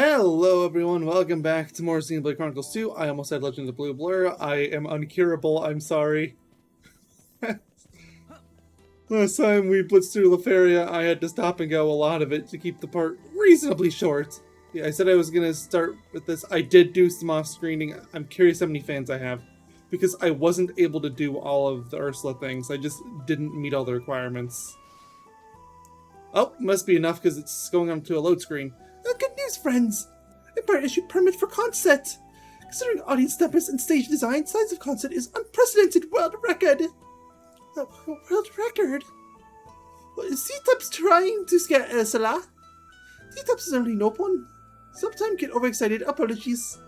Hello everyone, welcome back to more Xenoblade Chronicles 2. I almost said Legend of the Blue Blur. I am uncurable, I'm sorry. Last time we blitzed through Lefaria, I had to stop and go a lot of it to keep the part reasonably short. Yeah, I said I was gonna start with this. I did do some off-screening. I'm curious how many fans I have. Because I wasn't able to do all of the Ursula things. I just didn't meet all the requirements. Oh, must be enough because it's going on to a load screen. Good news, friends! Empire issued permit for concert! Considering audience numbers and stage design, size of concert is unprecedented world record! World record? C-Tub's trying to scare Ursula. C-Tub's is only no one. Sometimes get overexcited, apologies.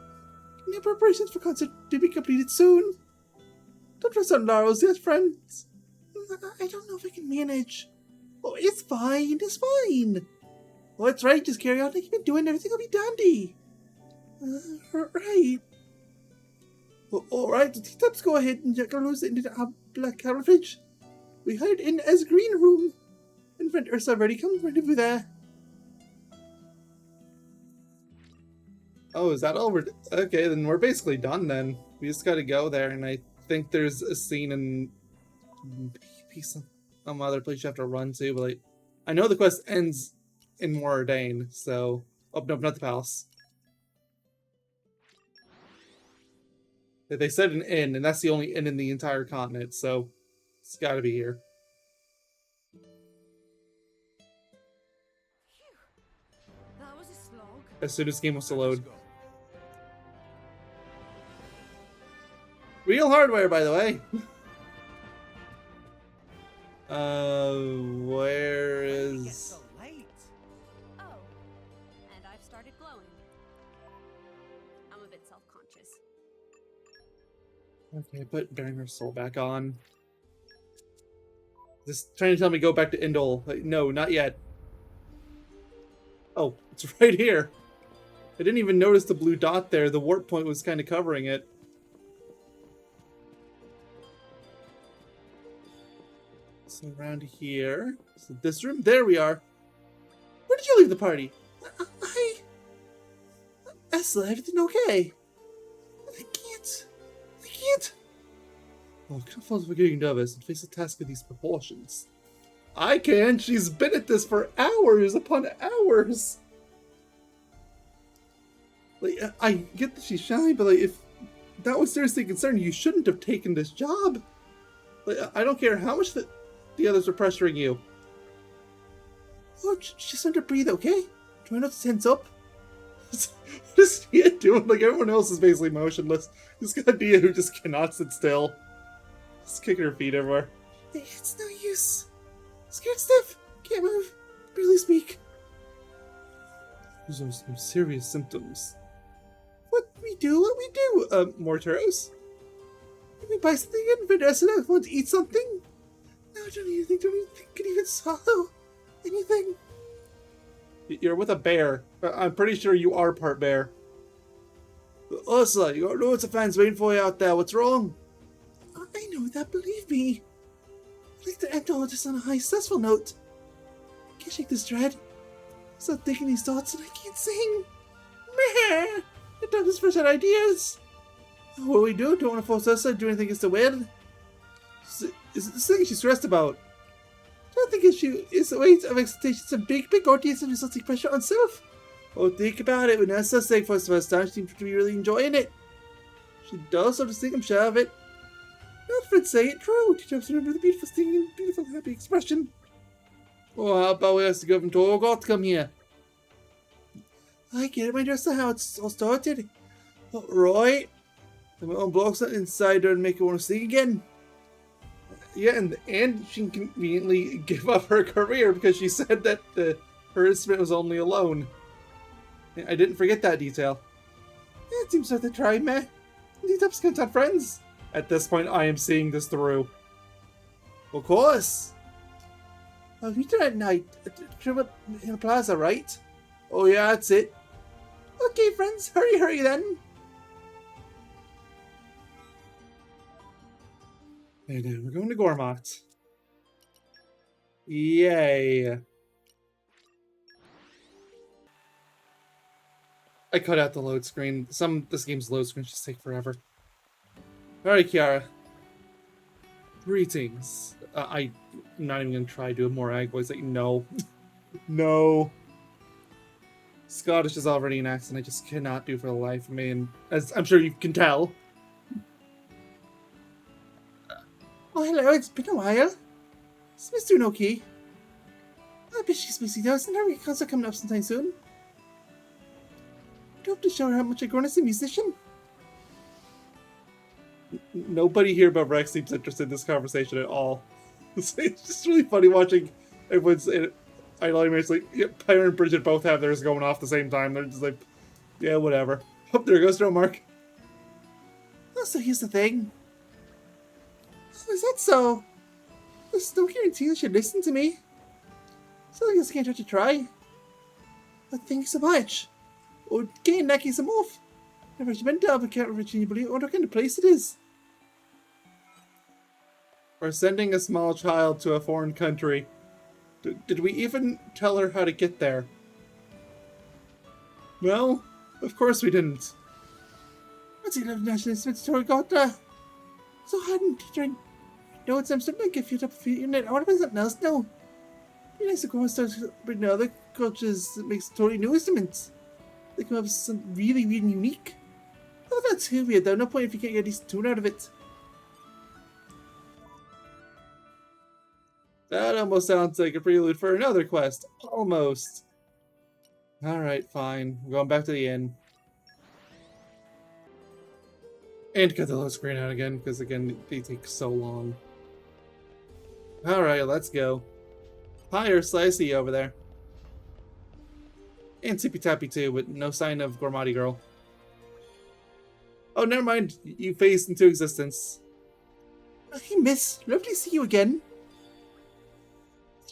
New preparations for concert to be completed soon. Don't rest on laurels yet, friends. I don't know if I can manage. Oh, it's fine, it's fine. Oh, that's right, just carry on like you've been doing, everything will be dandy. Right. Well, alright, the T-Tubs go ahead and get loose into the black carriage. We hired in as green room. And friend Ursa already come right over there. Oh, is that all? Okay, then we're basically done then. We just gotta go there, and I think there's a scene in some other place you have to run to, but like, I know the quest ends in Moradane, so... Oh, no, not the palace. They said an inn, and that's the only inn in the entire continent, so it's gotta be here. That was a slog. As soon as the game was to load. Real hardware, by the way. Where is... Oh, and I've started glowing. I'm a bit self-conscious. Okay, put Bearing Her Soul back on. Just trying to tell me go back to Indol. Like, no, not yet. Oh, it's right here. I didn't even notice the blue dot there. The warp point was kind of covering it. So around here. So this room. There we are. Where did you leave the party? Ursula, everything okay? I can't. Oh, I can't fall for getting nervous and face a task of these proportions. I can. She's been at this for hours upon hours. Like, I get that she's shy, but like, if that was seriously concerned, you shouldn't have taken this job. Like, I don't care how much the others are pressuring you. Oh, just learn to breathe, okay? Try not to tense up. What is Nia doing? Like, everyone else is basically motionless. Just got Nia who just cannot sit still. Just kicking her feet everywhere. It's no use. Scared stiff. Can't move. Barely speak. Those are some serious symptoms. What we do? Mortaros? Can we buy something in? Vanessa want to eat something? No, I don't even think can even swallow anything. You're with a bear. I'm pretty sure you are part bear. Ursula, you got loads of fans waiting for you out there. What's wrong? I know that, believe me. I'd like to end all this on a high, successful note. I can't shake this dread. Stop thinking these thoughts and I can't sing. Meh! I don't just fresh out ideas. What do we do? Don't want to force Ursula to do anything against the wind. Is it this thing she's stressed about? I don't think she is the weight of expectations and big audience and resulting pressure on self. Oh, think about it. When Ursula sang for the first time, she seemed to be really enjoying it. She does, so to sing, I'm sure of it. Not friends say it true. She jumps around with a beautiful singing, beautiful, happy expression. Oh, how about we ask the government to God to come here? I get it, my dear, so how it's all started. Oh, right. I'm going to unblock something inside her and make her want to sing again. Yeah, and she can conveniently give up her career because she said that her instrument was only alone. I didn't forget that detail. Yeah, it seems like they tried, meh. These ups can't have friends. At this point, I am seeing this through. Of course. I'll meet her at night in the plaza, right? Oh yeah, that's it. Okay, friends, hurry then. There, we're going to Gormott. Yay. I cut out the load screen. This game's load screens just take forever. Alright, Kiara. Greetings. I'm not even gonna try to do a more ag voice. Like, no. No. Scottish is already an accent I just cannot do for the life of me, and as I'm sure you can tell. Oh, hello, it's been a while. Is Miss doing okay? I bet she's busy though, isn't her concert coming up sometime soon? I hope to show her how much I've grown as a musician. Nobody here but Rex seems interested in this conversation at all. It's just really funny watching everyone's idling. It's like, yeah, Pyre and Bridget both have theirs going off at the same time. They're just like, yeah, whatever. Oh, there goes no Mark. Oh, so here's the thing. Oh, is that so? There's no guarantee that she'd listen to me. So I guess I can't try to try. But thank you so much. Oh, again, knocking some off. Never been to Albuquerque, Virginia, believe what kind of place it is. We're sending a small child to a foreign country. Did we even tell her how to get there? No, of course we didn't. What's he love national story got so hadn't you know it's I'm starting to get filled up for internet. I want to find something else now. Be nice to go and start bringing other cultures that makes totally new instruments. They come up with something really, really unique. Oh, that's too weird though. No point if you can't get a decent tune out of it. That almost sounds like a prelude for another quest. Almost. Alright, fine. We're going back to the inn. And get the load screen out again, because again, they take so long. Alright, let's go. Hi, or Slicey over there. And Tippy Tappy too, but no sign of Gormati Girl. Oh, never mind. You phased into existence. Hey, miss. Lovely to see you again.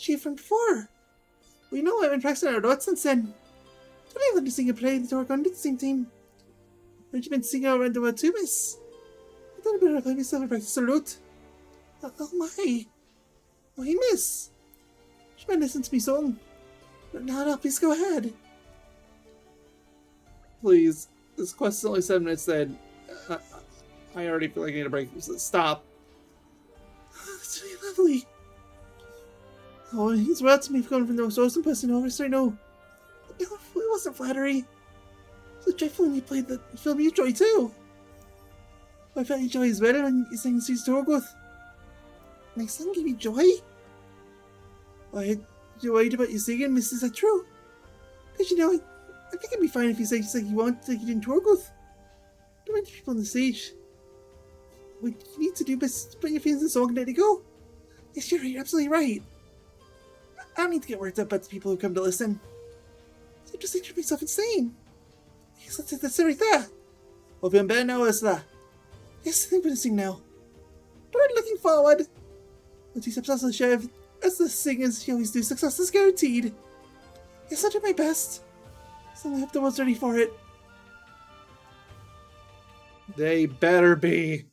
She from before. We know I've been practicing our notes since then. Don't I learn to sing and play the Torgon at the same time? Haven't you been singing around the world too, miss? I thought I'd better play myself and practice a lute. Oh my. Oh, hey, miss. You might listen to me song. No, please go ahead. Please. This quest is only 7 minutes then. I already feel like I need a break. Stop. That's really lovely. Oh, he's right to me for coming from the most awesome person over, so I know. It wasn't flattery. It was dreadful when you played the film you enjoy too. I felt you joy as well when you sang Sweet Torgoth. My son gave you joy? You're worried about you singing, miss, is that true? Because you know, I think it'd be fine if you sang just like you want, like you did in Torgoth. Don't mind the people on the stage. What you need to do is put your feelings in the song and let it go. Yes, you're absolutely right. I don't need to get worked up about the people who come to listen. I'm just thinking to myself insane. Yes, that's it right there. Hope you're better now, Ursula. Yes, I think we're gonna sing now. But I'm looking forward. Once he steps off the shelf, as the singers you always do, success is guaranteed. Yes, I'll do my best. So I hope the world's ready for it. They better be.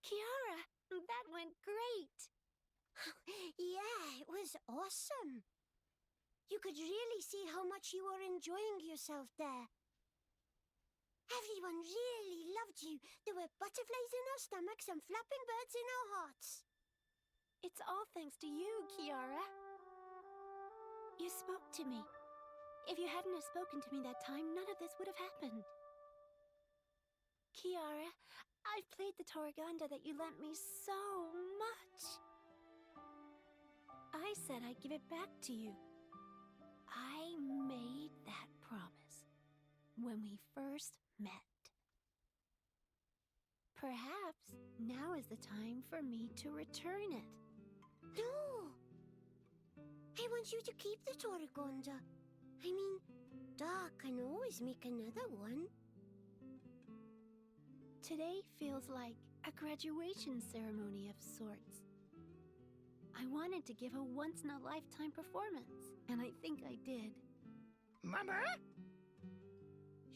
Kiara, that went great. Yeah, it was awesome. You could really see how much you were enjoying yourself there. Everyone really loved you. There were butterflies in our stomachs and flapping birds in our hearts. It's all thanks to you, Kiara. You spoke to me. If you hadn't have spoken to me that time, none of this would have happened. Kiara, I've played the Toraganda that you lent me so much. I said I'd give it back to you. I made that promise. when we first met. Perhaps now is the time for me to return it. No! I want you to keep the Torregonda. I mean, Doc can always make another one. Today feels like a graduation ceremony of sorts. I wanted to give a once-in-a-lifetime performance, and I think I did. Mama?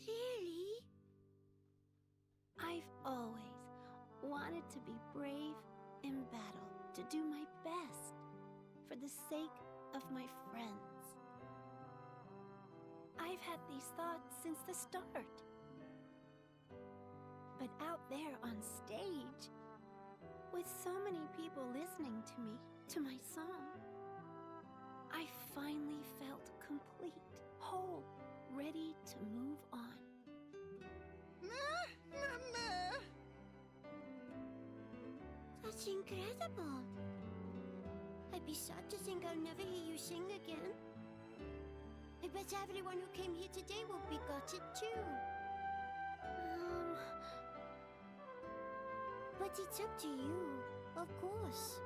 Really? I've always wanted to be brave in battle, to do my best for the sake of my friends. I've had these thoughts since the start. But out there on stage, with so many people listening to me, to my song, I finally felt complete, whole, ready to move on. Mama! That's incredible. I'd be sad to think I'll never hear you sing again. I bet everyone who came here today will be gutted too. But it's up to you, of course.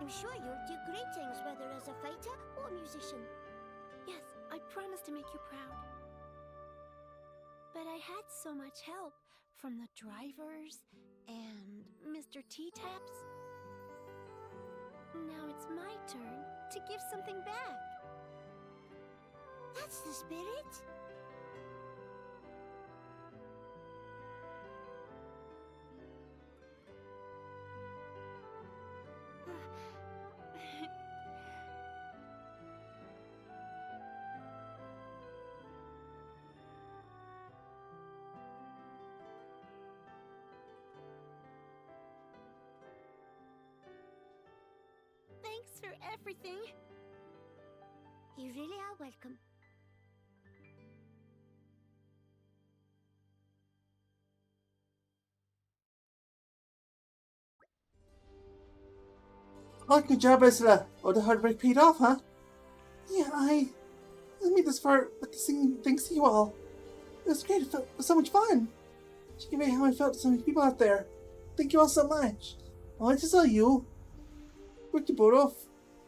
I'm sure you'll do great things, whether as a fighter or a musician. Yes, I promise to make you proud. But I had so much help from the drivers and Mr. T-Taps. Now it's my turn to give something back. That's the spirit. Thanks for everything. You really are welcome. Oh, good job, Ursula. Oh, the hard work paid off, huh? Yeah, I made this far with the singing thanks to you all. It was great. It was so much fun. She conveyed how I felt to so many people out there. Thank you all so much. I wanted to tell you. Worked your boat off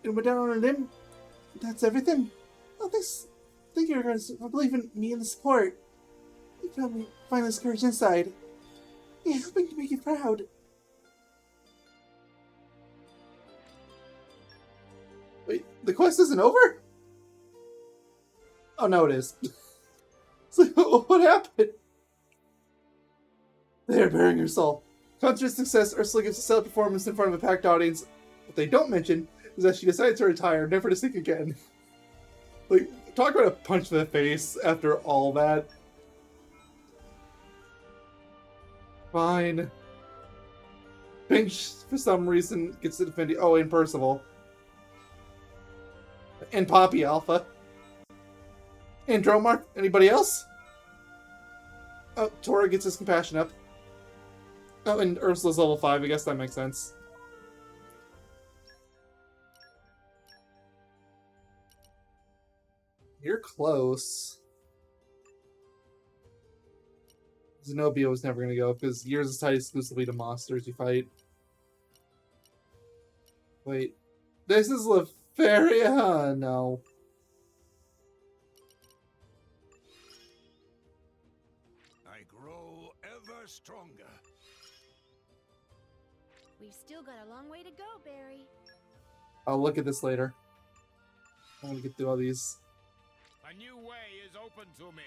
and went down on a limb. That's everything. Oh, thanks. Thank you guys for believing in me and the support. You helped me find this courage inside. Yeah, helping to make you proud. Wait, the quest isn't over? Oh, no, it is. So, what happened? They're bearing her soul. Conscious success, Ursula gives a stellar performance in front of a packed audience. What they don't mention is that she decided to retire, never to sing again. Like, talk about a punch to the face after all that. Fine. Pinch, for some reason, gets to defend you. Oh, and Percival. And Poppy Alpha. And Dromar. Anybody else? Oh, Tora gets his compassion up. Oh, and Ursula's level 5. I guess that makes sense. You're close. Zenobia was never going to go, because yours is tied exclusively to monsters you fight. Wait. This is Lefaria? No. I grow ever stronger. We've still got a long way to go, Barry. I'll look at this later. I want to get through all these. A new way is open to me.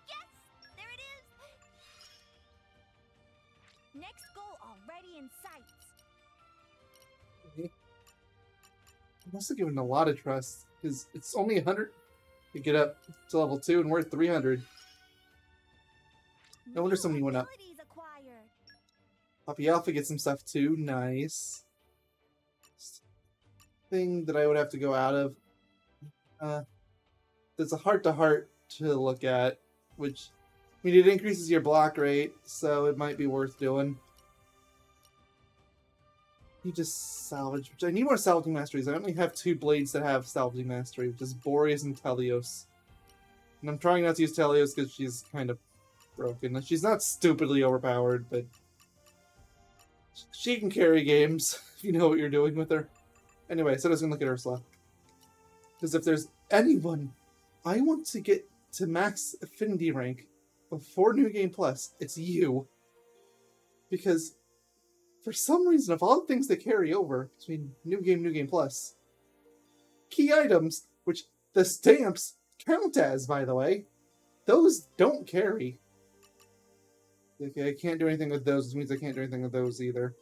Yes! There it is! Next goal already in sight. I must have given a lot of trust, because it's only 100 to get up to level 2, and we're at 300. No wonder somebody went up. Abilities acquired. Poppy Alpha gets some stuff too. Nice. Thing that I would have to go out of. There's a heart-to-heart to look at, which, I mean, it increases your block rate, so it might be worth doing. You just salvage. I need more salvaging masteries. I only have 2 blades that have salvaging mastery, which is Boreas and Telios. And I'm trying not to use Telios because she's kind of broken. She's not stupidly overpowered, but she can carry games if you know what you're doing with her. Anyway, so I was gonna look at Ursula. Because if there's anyone I want to get to max affinity rank before New Game Plus, it's you. Because for some reason, of all the things that carry over between New Game Plus, key items, which the stamps count as, by the way, those don't carry. Okay, I can't do anything with those, which means I can't do anything with those either.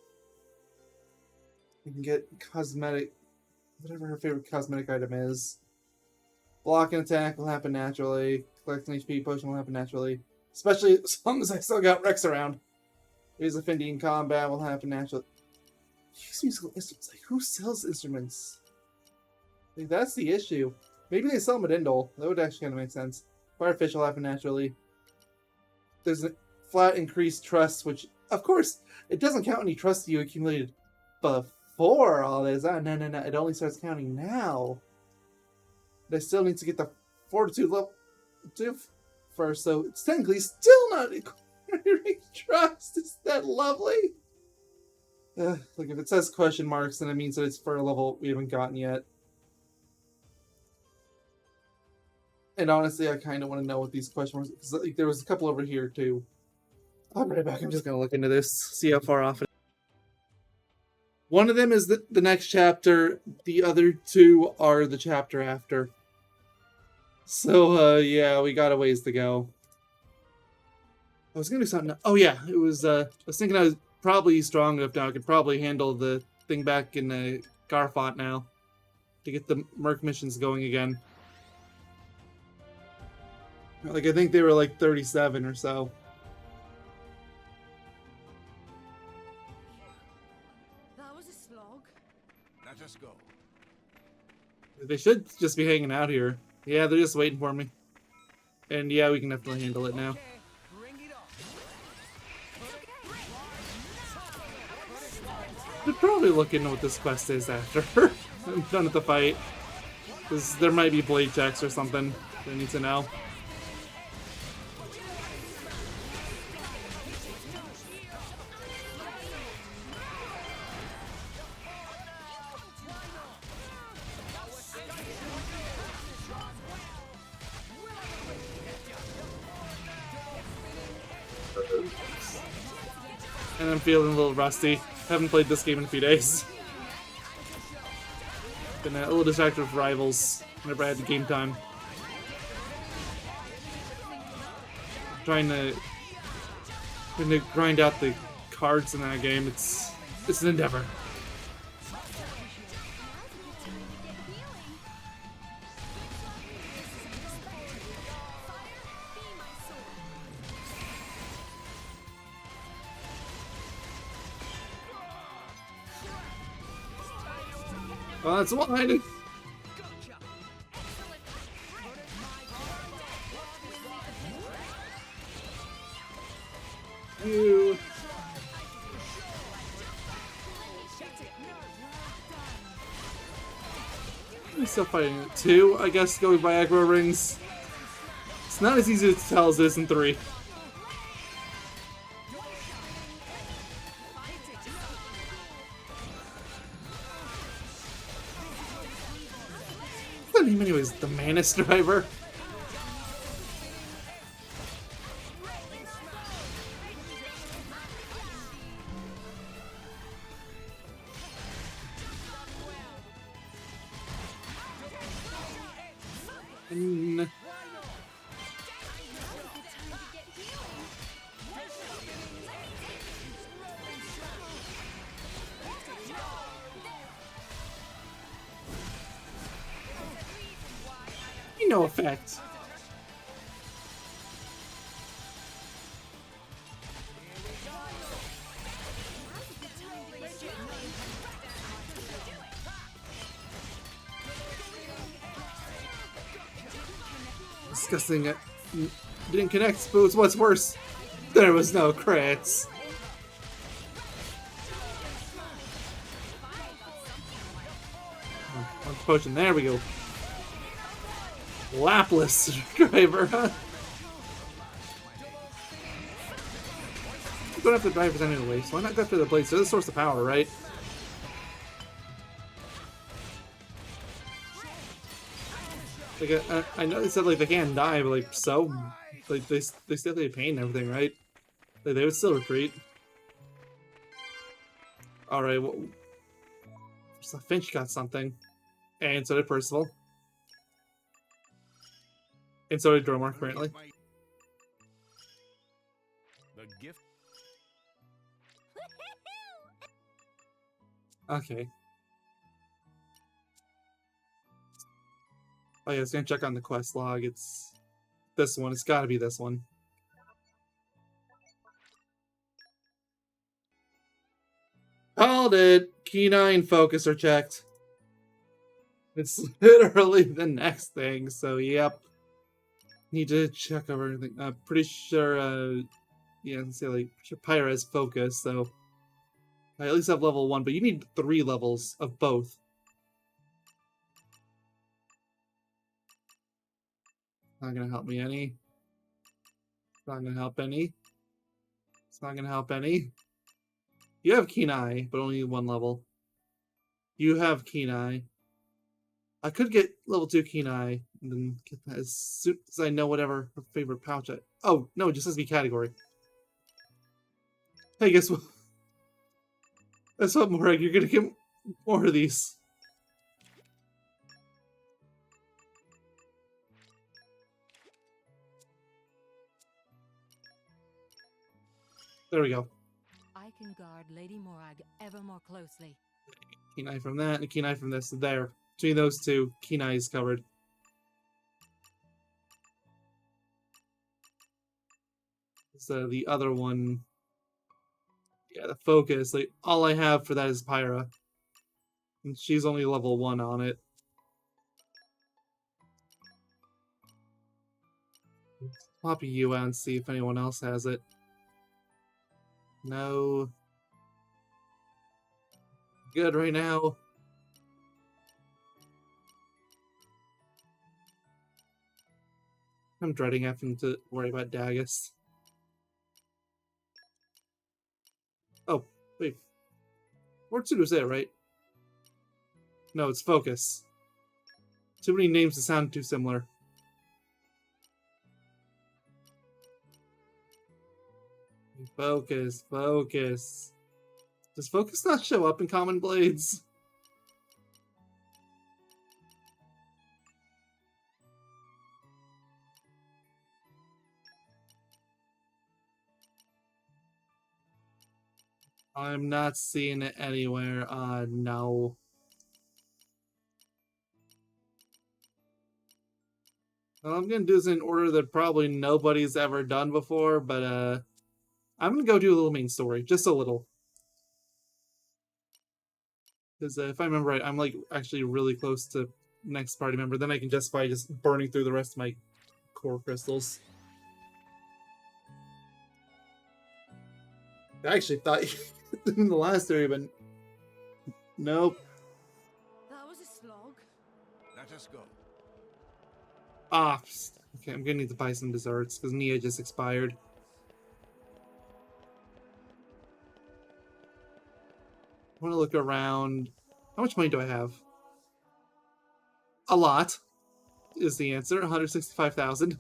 You can get cosmetic, whatever her favorite cosmetic item is. Block and attack will happen naturally. Collect an HP potion will happen naturally. Especially as long as I still got Rex around. Use affinity in combat will happen naturally. Use musical instruments. Like, who sells instruments? Like, that's the issue. Maybe they sell them at Indol. That would actually kind of make sense. Firefish will happen naturally. There's a flat increased trust, which, of course, it doesn't count any trust you accumulated before all this. Oh, no. It only starts counting now. But I still need to get the fortitude level 2 first, so it's technically still not acquiring trust. Is that lovely? Like, if it says question marks, then it means that it's for a level we haven't gotten yet. And honestly, I kind of want to know what these question marks, because like, there was a couple over here too. I'll be right back. I'm just going to look into this, see how far off it is. One of them is the next chapter. The other 2 are the chapter after. So, yeah, we got a ways to go. I was going to do something. Oh, yeah, it was, I was thinking I was probably strong enough now. I could probably handle the thing back in Garfont now to get the Merc missions going again. Like, I think they were like 37 or so. That was a slog. Let us go. They should just be hanging out here. Yeah, they're just waiting for me. And yeah, we can definitely handle it now. Should probably look into what this quest is after I'm done with the fight. Because there might be blade checks or something that I need to know. And I'm feeling a little rusty. Haven't played this game in a few days. Been a little distracted with Rivals whenever I had the game time. Trying to grind out the cards in that game. It's an endeavor. Well, that's one. You. I'm still fighting it. 2, I guess, going by aggro rings. It's not as easy to tell as it is in 3. What's the name anyways? The Mayonnaise driver? No effect. Disgusting. It didn't connect, but what's worse, there was no crits. potion. There we go. Lapless driver. You don't have to drive anyway, so why not go after the blades? They're the source of power, right? Like, I know they said like they can't die, but like so, like they still have pain and everything, right? Like, they would still retreat. All right, well, so Finch got something, and so did Percival, and so did Dromar. Apparently, The gift. okay. Oh yeah, I was gonna check on the quest log. It's this one. It's got to be this one. Called it. Key 9 focus are checked. It's literally the next thing, so yep. Need to check over everything. I'm pretty sure, yeah, let's say like, Pyra has focus, so I at least have level 1, but you need 3 levels of both. Not gonna help me any. Not gonna help any. It's not gonna help any. You have Keen Eye, but only 1 level. You have Keen Eye. I could get level 2 Keen Eye, and then get that as soon as I know whatever her favorite pouch I... Oh, no, it just has to be category. Hey, guess what? Guess what, Morag? You're gonna get more of these. There we go. I can guard Lady Morag ever more closely. Keen Eye from that, and a Keen Eye from this. There. Between those two, Keen Eye is covered. So the other one... Yeah, the focus. Like, all I have for that is Pyra. And she's only level 1 on it. Copy you out and see if anyone else has it. No. Good right now. I'm dreading having to worry about Dagus. Oh, wait. Mortsudo's there, right? No, it's Focus. Too many names that sound too similar. Focus, Focus. Does Focus not show up in Common Blades? I'm not seeing it anywhere. No. Well, I'm gonna do this in order that probably nobody's ever done before, but I'm gonna go do a little main story, just a little. Because if I remember right, I'm like actually really close to next party member. Then I can justify just burning through the rest of my core crystals. I actually thought in the last area, but nope. That was a slog. Let us go. Ah, okay. I'm gonna need to buy some desserts because Nia just expired. I want to look around. How much money do I have? A lot is the answer. 165,000.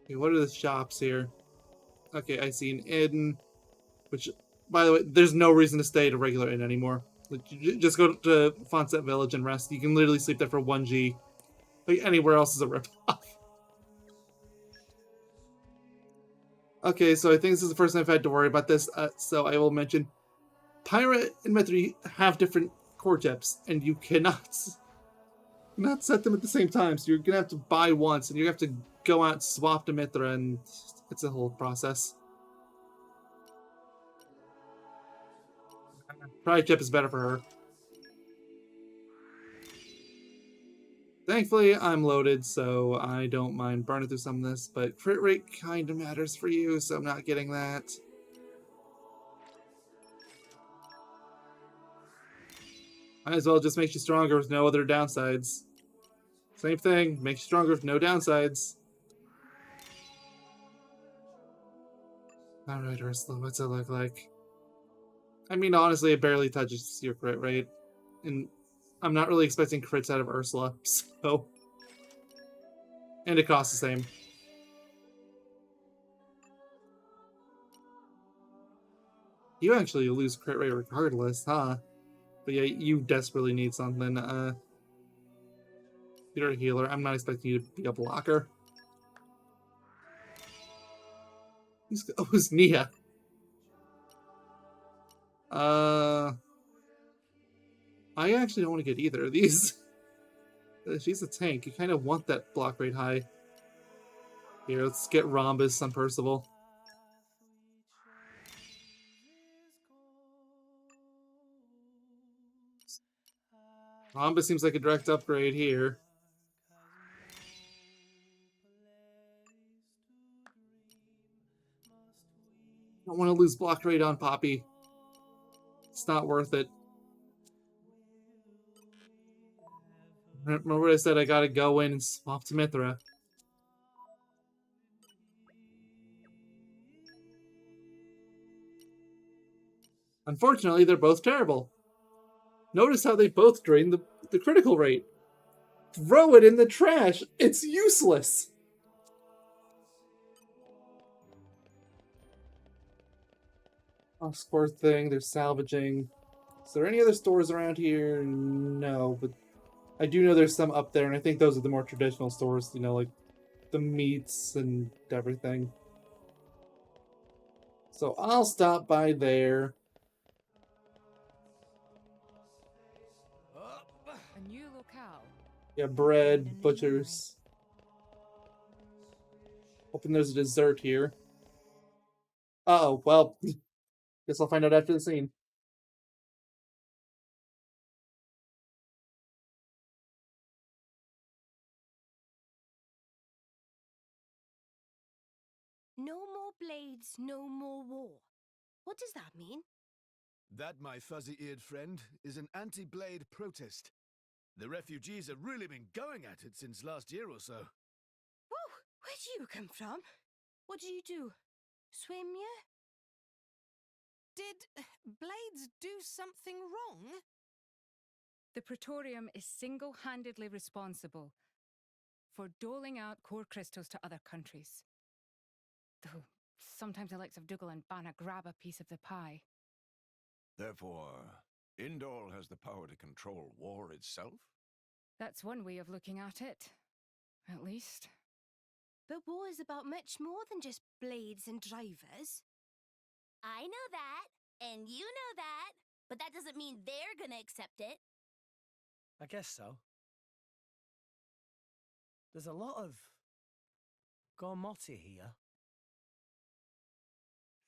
Okay, what are the shops here? Okay, I see an inn, which, by the way, there's no reason to stay at a regular inn anymore. Like, just go to Fonset Village and rest. You can literally sleep there for 1G. Like, anywhere else is a ripoff. Okay, so I think this is the first time I've had to worry about this, so I will mention Pyra and Mithri have different core geps, and you cannot set them at the same time, so you're gonna have to buy once, and you have to go out and swap to Mithra, and it's a whole process. Probably gep is better for her. Thankfully, I'm loaded, so I don't mind burning through some of this, but crit rate kind of matters for you, so I'm not getting that. Might as well just make you stronger with no other downsides. Same thing, makes you stronger with no downsides. Alright, Ursula, what's it look like? I mean, honestly, it barely touches your crit rate. And I'm not really expecting crits out of Ursula, so... And it costs the same. You actually lose crit rate regardless, huh? But yeah, you desperately need something. You're a healer. I'm not expecting you to be a blocker. Oh, it's Nia. I actually don't want to get either of these. She's a tank. You kind of want that block rate high. Here, let's get Rhombus on Percival. Rhombus seems like a direct upgrade here. Don't want to lose block rate on Poppy. It's not worth it. Remember what I said? I gotta go in and swap to Mithra. Unfortunately, they're both terrible. Notice how they both drain the critical rate. Throw it in the trash. It's useless. Oh, score thing. They're salvaging. Is there any other stores around here? No, but I do know there's some up there, and I think those are the more traditional stores, you know, like the meats and everything. So I'll stop by there. A new locale. Yeah, bread, butchers. Hoping there's a dessert here. Uh-oh, well, guess I'll find out after the scene. No more blades, no more war. What does that mean? That, my fuzzy-eared friend, is an anti-blade protest. The refugees have really been going at it since last year or so. Whoa, where do you come from? What do you do? Swim, yeah? Did Blades do something wrong? The Praetorium is single-handedly responsible for doling out core crystals to other countries. Though sometimes the likes of Dougal and Banna grab a piece of the pie. Therefore, Indol has the power to control war itself? That's one way of looking at it, at least. But war is about much more than just blades and drivers. I know that, and you know that, but that doesn't mean they're gonna accept it. I guess so. There's a lot of Gormoti here.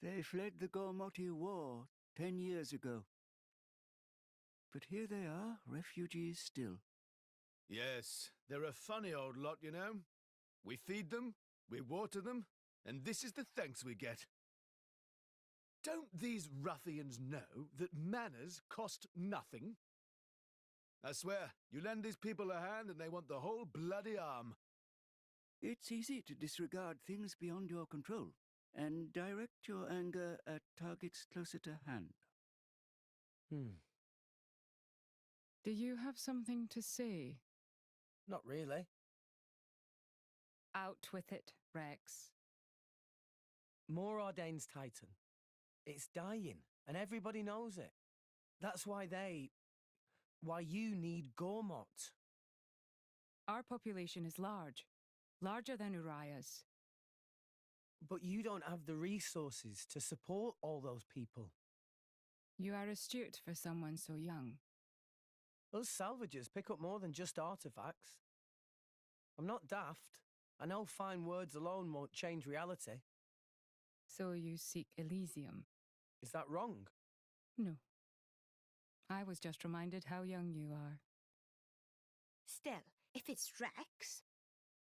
They fled the Gormoti War 10 years ago. But here they are, refugees still. Yes, they're a funny old lot, you know. We feed them, we water them, and this is the thanks we get. Don't these ruffians know that manners cost nothing? I swear, you lend these people a hand and they want the whole bloody arm. It's easy to disregard things beyond your control and direct your anger at targets closer to hand. Do you have something to say? Not really. Out with it, Rex. More Ordain's Titan. It's dying, and everybody knows it. That's why you need Gormot. Our population is large, larger than Uriah's. But you don't have the resources to support all those people. You are astute for someone so young. Us salvagers pick up more than just artifacts. I'm not daft. I know fine words alone won't change reality. So you seek Elysium? Is that wrong? No. I was just reminded how young you are. Still, if it's Rex,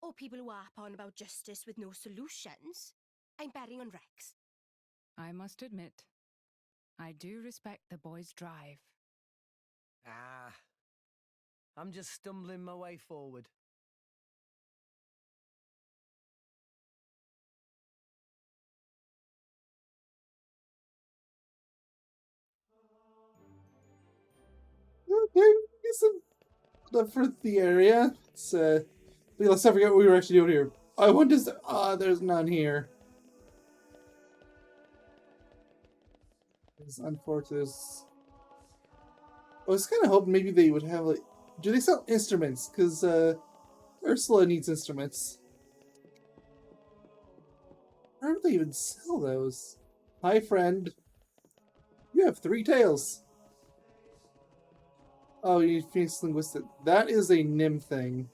or people who harp on about justice with no solutions, I'm betting on Rex. I must admit, I do respect the boy's drive. Ah, I'm just stumbling my way forward. Okay, guess I'm done for the area. Let's not forget what we were actually doing here. I want to. There's none here. It's unfortunate. I was kind of hoping maybe they would have like. Do they sell instruments? Because Ursula needs instruments. Where do they even sell those? Hi, friend. You have 3 tails. Oh, you Phoenix Linguistic. That is a Nim thing,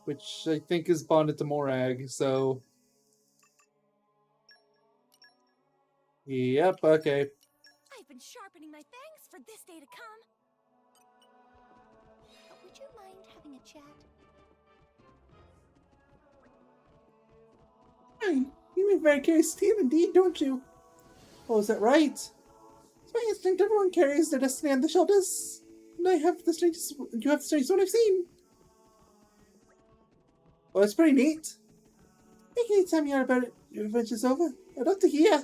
which I think is bonded to Morag, so. Yep, okay. I've been sharpening my fangs for this day to come. But would you mind having a chat? Fine. You have very curious team indeed, don't you? Oh, is that right? It's my instinct everyone carries their destiny on the shoulders. And I have the strangest. You have the strangest one I've seen. Well, it's pretty neat. Make any time you hear about it, your adventure's over. I'd love to hear.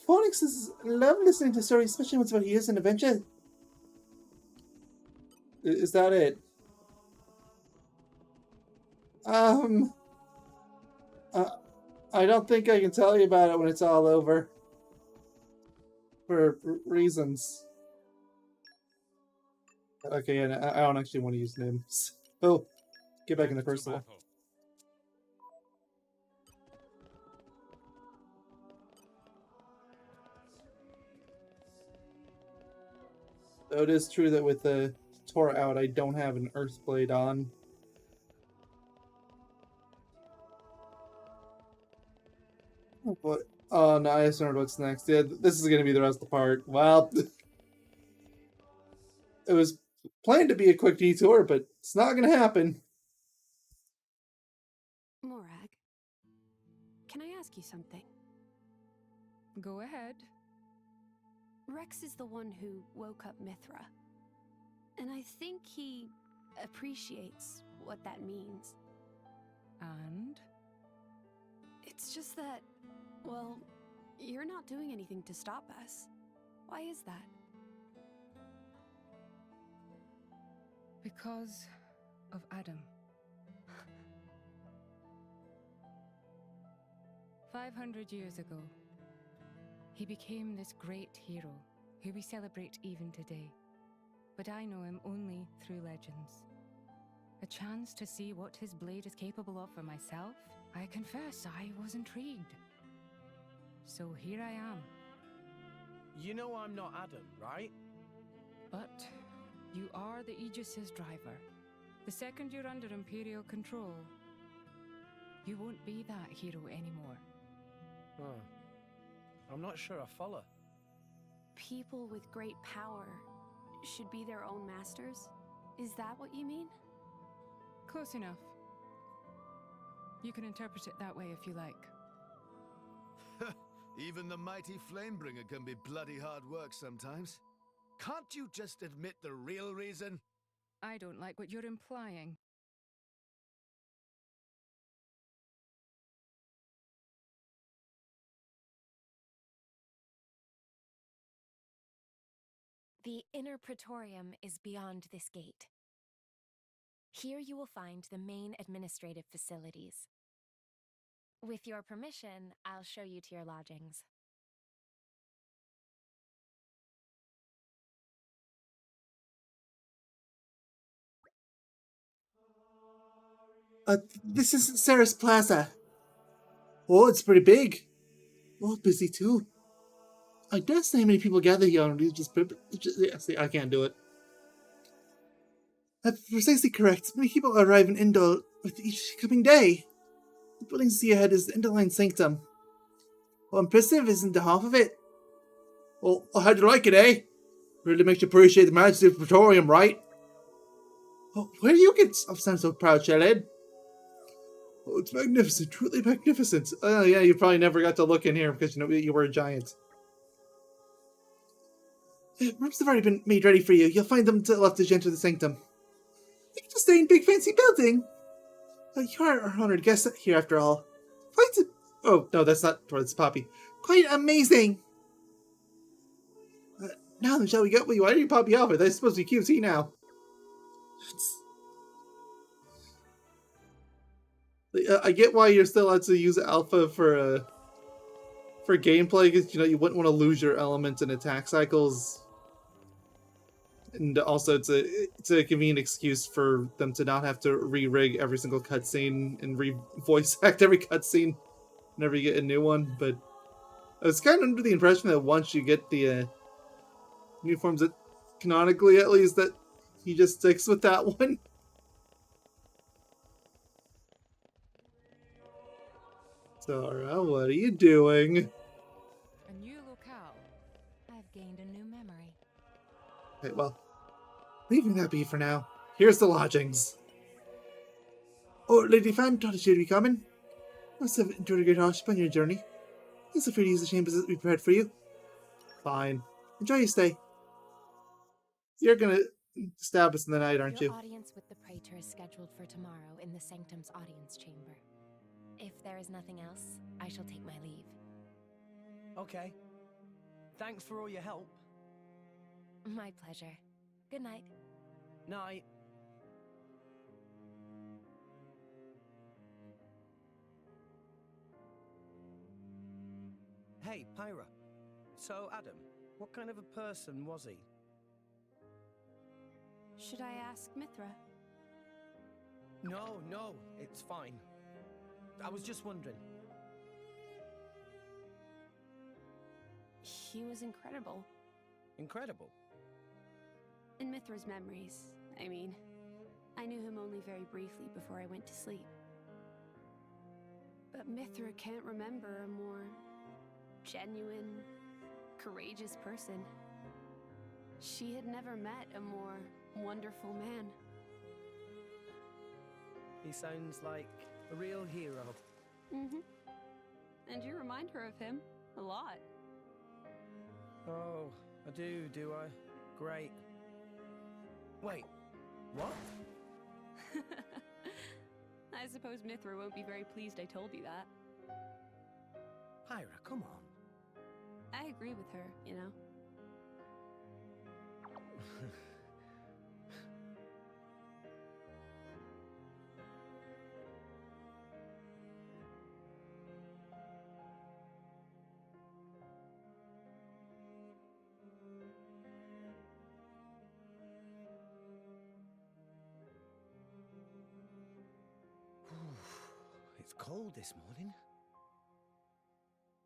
Phoenix love listening to stories, especially when it's about heroes and adventure. Is that it? I don't think I can tell you about it when it's all over. For reasons. Okay, and I don't actually want to use names. Oh, get back in the personal. Though it is true that with the Torah out, I don't have an Earthblade on. What? Oh, no, I just remembered what's next. Yeah, this is going to be the rest of the part. Well, it was planned to be a quick detour, but it's not going to happen. Morag, can I ask you something? Go ahead. Rex is the one who woke up Mithra. And I think he appreciates what that means. And? It's just that, well, you're not doing anything to stop us. Why is that? Because of Adam. 500 years ago, he became this great hero who we celebrate even today. But I know him only through legends. A chance to see what his blade is capable of for myself, I confess I was intrigued. So here I am. You know I'm not Adam, right? But you are the Aegis's driver. The second you're under Imperial control, you won't be that hero anymore. Huh. I'm not sure I follow. People with great power should be their own masters? Is that what you mean? Close enough. You can interpret it that way if you like. Even the mighty Flamebringer can be bloody hard work sometimes. Can't you just admit the real reason? I don't like what you're implying. The inner praetorium is beyond this gate. Here you will find the main administrative facilities. With your permission, I'll show you to your lodgings. This is Sarah's Plaza. Oh, it's pretty big. Oh, busy too. I dare say many people gather here on religious purpose. Yeah, see, I can't do it. That's precisely correct. Many people arrive in Indol with each coming day. The building you see ahead is the Indoline Sanctum. Well, impressive isn't the half of it. Well, how'd you like it, eh? Really makes you appreciate the majesty of the Praetorium, right? Oh, where do you get... Oh, sound so proud, Shellhead. Oh, it's magnificent, truly magnificent. Oh, yeah, you probably never got to look in here because you know you were a giant. Rooms have already been made ready for you. You'll find them to the left as you enter the sanctum. You can just stay in big fancy building. You are our honored guest here after all. Oh, no, that's not towards Poppy. Quite amazing! Now then, shall we go? Wait, why are you Poppy off? That's supposed to be QT now. I get why you're still allowed to use Alpha for gameplay, because you wouldn't want to lose your elements and attack cycles, and also it's a convenient excuse for them to not have to re-rig every single cutscene and re-voice act every cutscene whenever you get a new one. But I was kind of under the impression that once you get the new forms, that canonically at least, that he just sticks with that one. Sora, what are you doing? A new locale. I've gained a new memory. Okay, well, leaving that be for now. Here's the lodgings. Oh, Lady Fan taught you to be coming. Must have enjoyed a great hardship on your journey. Please feel free to use the chambers that we prepared for you. Fine. Enjoy your stay. You're gonna stab us in the night, aren't Your you? audience with the Praetor is scheduled for tomorrow in the Sanctum's audience chamber. If there is nothing else, I shall take my leave. Okay. Thanks for all your help. My pleasure. Good night. Night. Hey, Pyra. So, Adam, what kind of a person was he? Should I ask Mithra? No, it's fine. I was just wondering. He was incredible. Incredible? In Mithra's memories, I mean. I knew him only very briefly before I went to sleep. But Mithra can't remember a more genuine, courageous person. She had never met a more wonderful man. He sounds like a real hero. Mm-hmm. And you remind her of him a lot. Oh, I do I? Great. Wait, what? I suppose Mithra won't be very pleased I told you that. Pyra, come on. I agree with her, you know. It's cold this morning.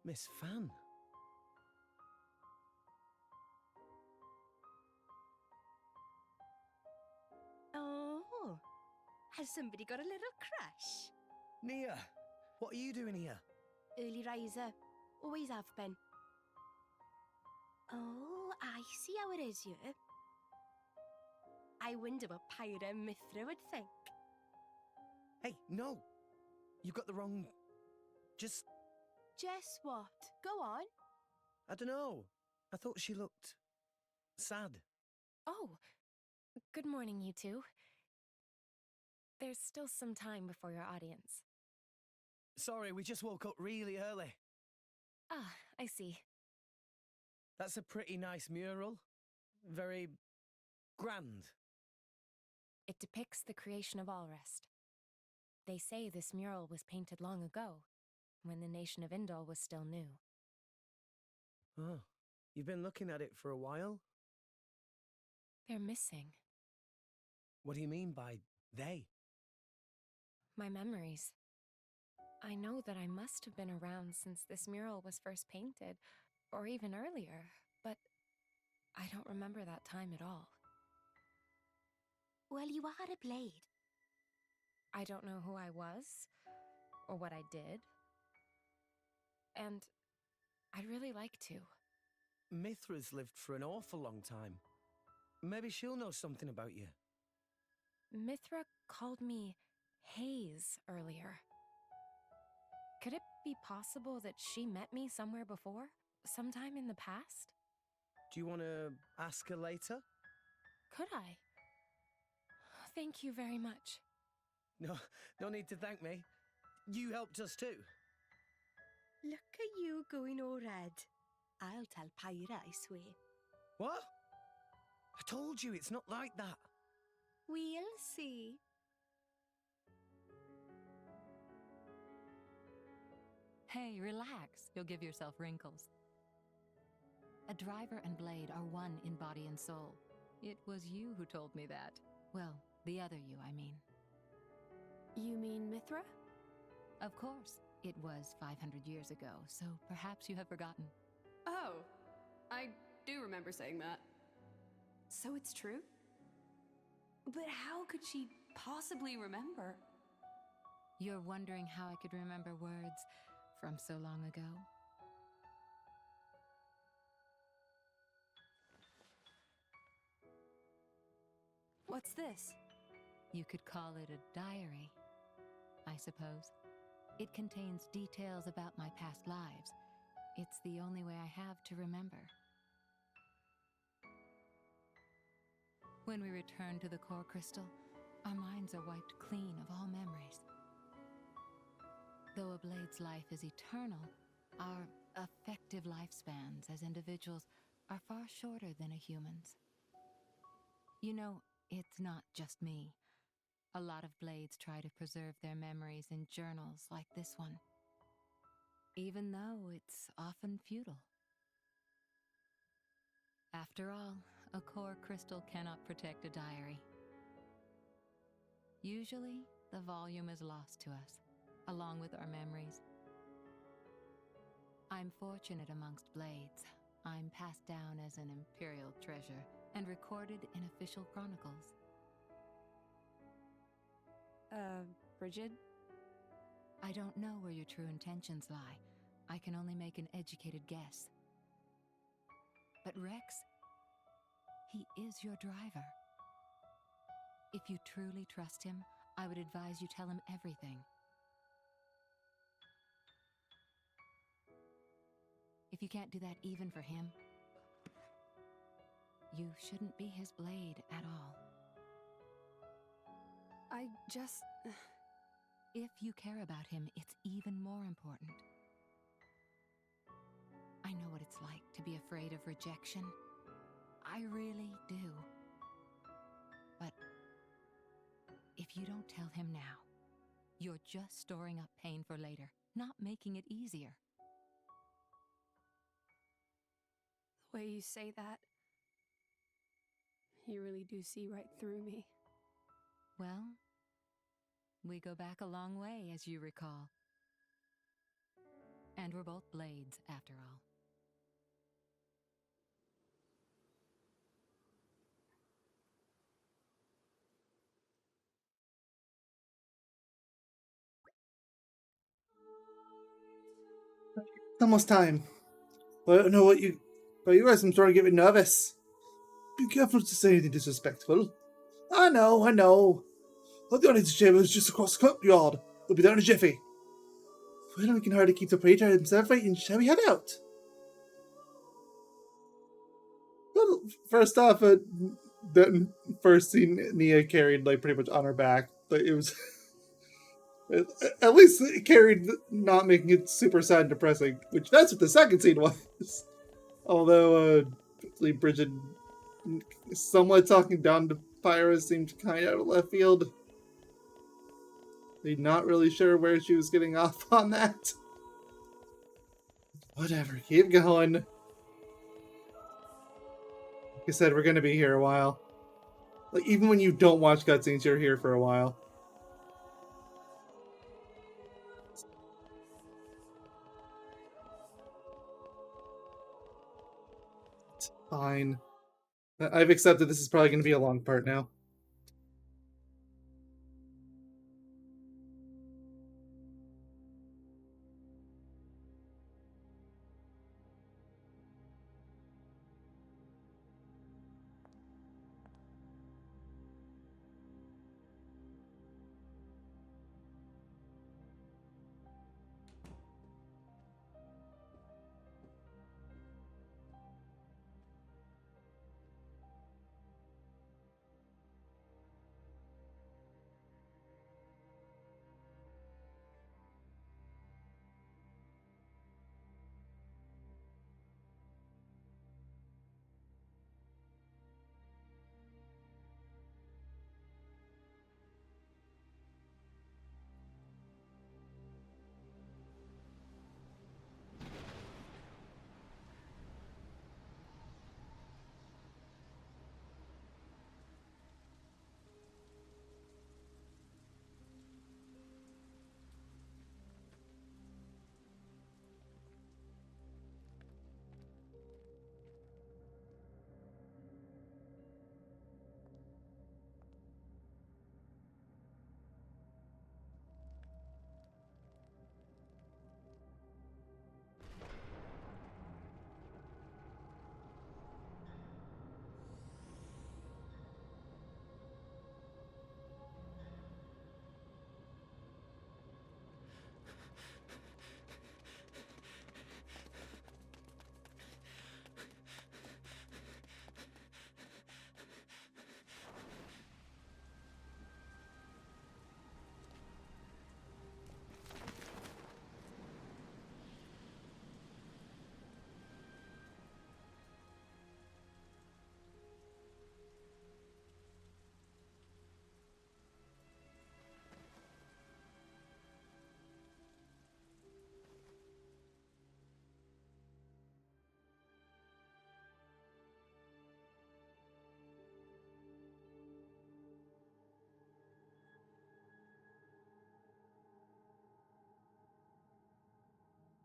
Miss Fan. Oh, has somebody got a little crush? Nia, what are you doing here? Early riser, always have been. Oh, I see how it is here. I wonder what Pyra and Mithra would think. Hey, no! You got the wrong... Just what? Go on. I don't know. I thought she looked... sad. Oh, good morning, you two. There's still some time before your audience. Sorry, we just woke up really early. Ah, I see. That's a pretty nice mural. Very... grand. It depicts the creation of Allrest. They say this mural was painted long ago, when the nation of Indol was still new. Oh, you've been looking at it for a while? They're missing. What do you mean by they? My memories. I know that I must have been around since this mural was first painted, or even earlier, but I don't remember that time at all. Well, you are a blade. I don't know who I was, or what I did. And I'd really like to. Mithra's lived for an awful long time. Maybe she'll know something about you. Mithra called me Hayes earlier. Could it be possible that she met me somewhere before? Sometime in the past? Do you want to ask her later? Could I? Thank you very much. No, no need to thank me. You helped us too. Look at you going all red. I'll tell Pyra, I swear. What? I told you it's not like that. We'll see. Hey, relax. You'll give yourself wrinkles. A driver and Blade are one in body and soul. It was you who told me that. Well, the other you, I mean. You mean Mithra? Of course. It was 500 years ago, so perhaps you have forgotten. Oh, I do remember saying that. So it's true? But how could she possibly remember? You're wondering how I could remember words from so long ago? What's this? You could call it a diary, I suppose. It contains details about my past lives. It's the only way I have to remember. When we return to the core crystal, our minds are wiped clean of all memories. Though a Blade's life is eternal, our effective lifespans as individuals are far shorter than a human's. You know, it's not just me. A lot of Blades try to preserve their memories in journals like this one, even though it's often futile. After all, a core crystal cannot protect a diary. Usually, the volume is lost to us, along with our memories. I'm fortunate amongst Blades. I'm passed down as an imperial treasure and recorded in official chronicles. Bridget? I don't know where your true intentions lie. I can only make an educated guess. But Rex, he is your driver. If you truly trust him, I would advise you tell him everything. If you can't do that even for him, you shouldn't be his Blade at all. I just... If you care about him, it's even more important. I know what it's like to be afraid of rejection. I really do. But if you don't tell him now, you're just storing up pain for later, not making it easier. The way you say that, you really do see right through me. Well, we go back a long way, as you recall. And we're both Blades, after all. It's almost time. But I don't know what you... But you guys, I'm starting to get nervous. Be careful to say anything disrespectful. I know. But the only chamber is just across the courtyard. We'll be there in a jiffy. Well, we can hardly keep the praetor himself waiting. Shall we head out? Well, first off, the first scene Nia carried like pretty much on her back, but it was at least it carried not making it super sad and depressing, which that's what the second scene was. Although Bridget somewhat talking down to Pyra seemed kind of out of left field. They're not really sure where she was getting off on that. Whatever, keep going. Like I said, we're gonna be here a while. Like, even when you don't watch cutscenes, you're here for a while. It's fine. I've accepted this is probably gonna be a long part now.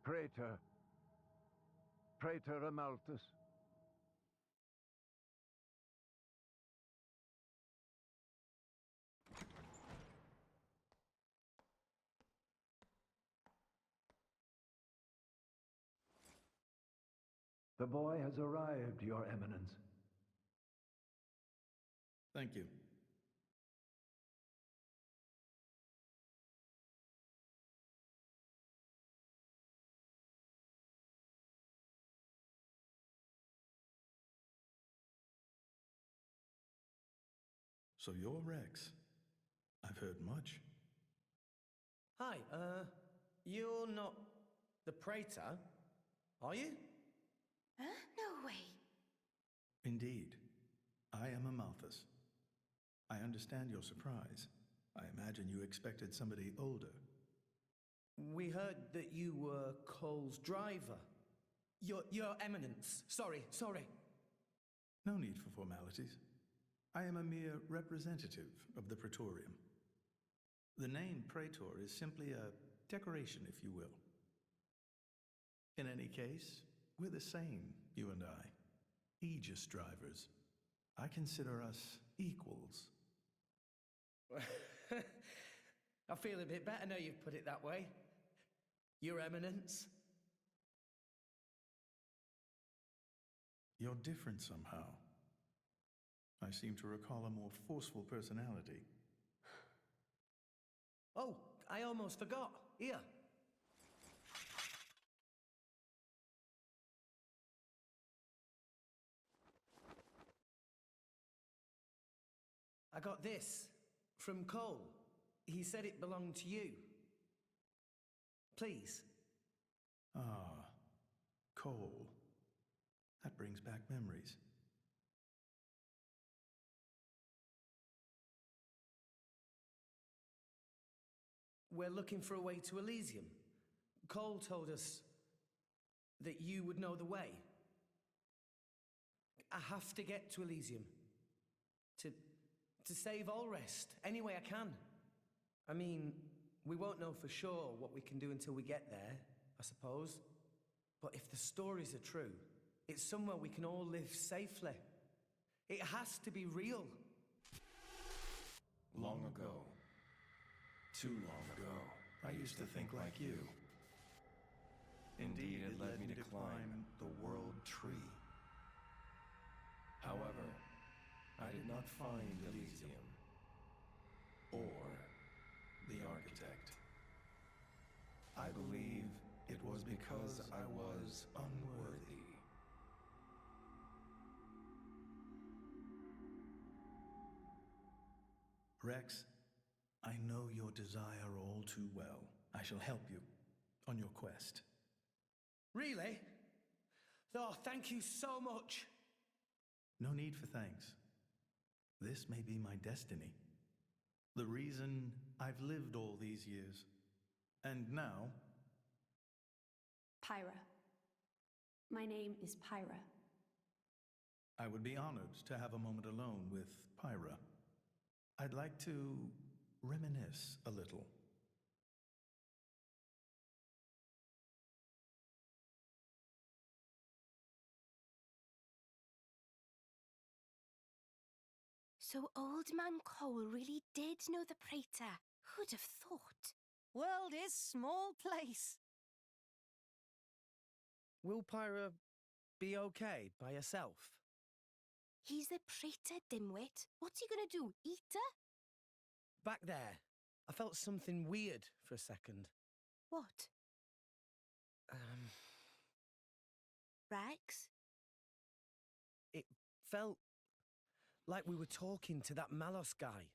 Praetor. Praetor Amalthus. The boy has arrived, Your Eminence. Thank you. So you're Rex. I've heard much. Hi, you're not the Praetor, are you? Huh? No way. Indeed. I am Amalthus. I understand your surprise. I imagine you expected somebody older. We heard that you were Cole's driver. Your Eminence. Sorry. No need for formalities. I am a mere representative of the Praetorium. The name Praetor is simply a decoration, if you will. In any case, we're the same, you and I. Aegis drivers. I consider us equals. I feel a bit better now you've put it that way. Your Eminence. You're different somehow. I seem to recall a more forceful personality. Oh, I almost forgot. Here. I got this from Cole. He said it belonged to you. Please. Ah, Cole. That brings back memories. We're looking for a way to Elysium. Cole told us that you would know the way. I have to get to Elysium. To save Allrest, any way I can. I mean, we won't know for sure what we can do until we get there, I suppose. But if the stories are true, it's somewhere we can all live safely. It has to be real. Long ago. Too long ago, I used to think like you. Indeed, it led me to climb the world tree. However, I did not find Elysium. Or the architect. I believe it was because I was unworthy. Rex, I know your desire all too well. I shall help you on your quest. Really? Oh, thank you so much. No need for thanks. This may be my destiny. The reason I've lived all these years. And now... Pyra. My name is Pyra. I would be honored to have a moment alone with Pyra. I'd like to reminisce a little. So Old Man Cole really did know the Praetor. Who'd have thought? World is small place. Will Pyra be okay by herself? He's the Praetor, dimwit. What's he gonna do, eat her? Back there, I felt something weird for a second. What? Rex? It felt like we were talking to that Malos guy.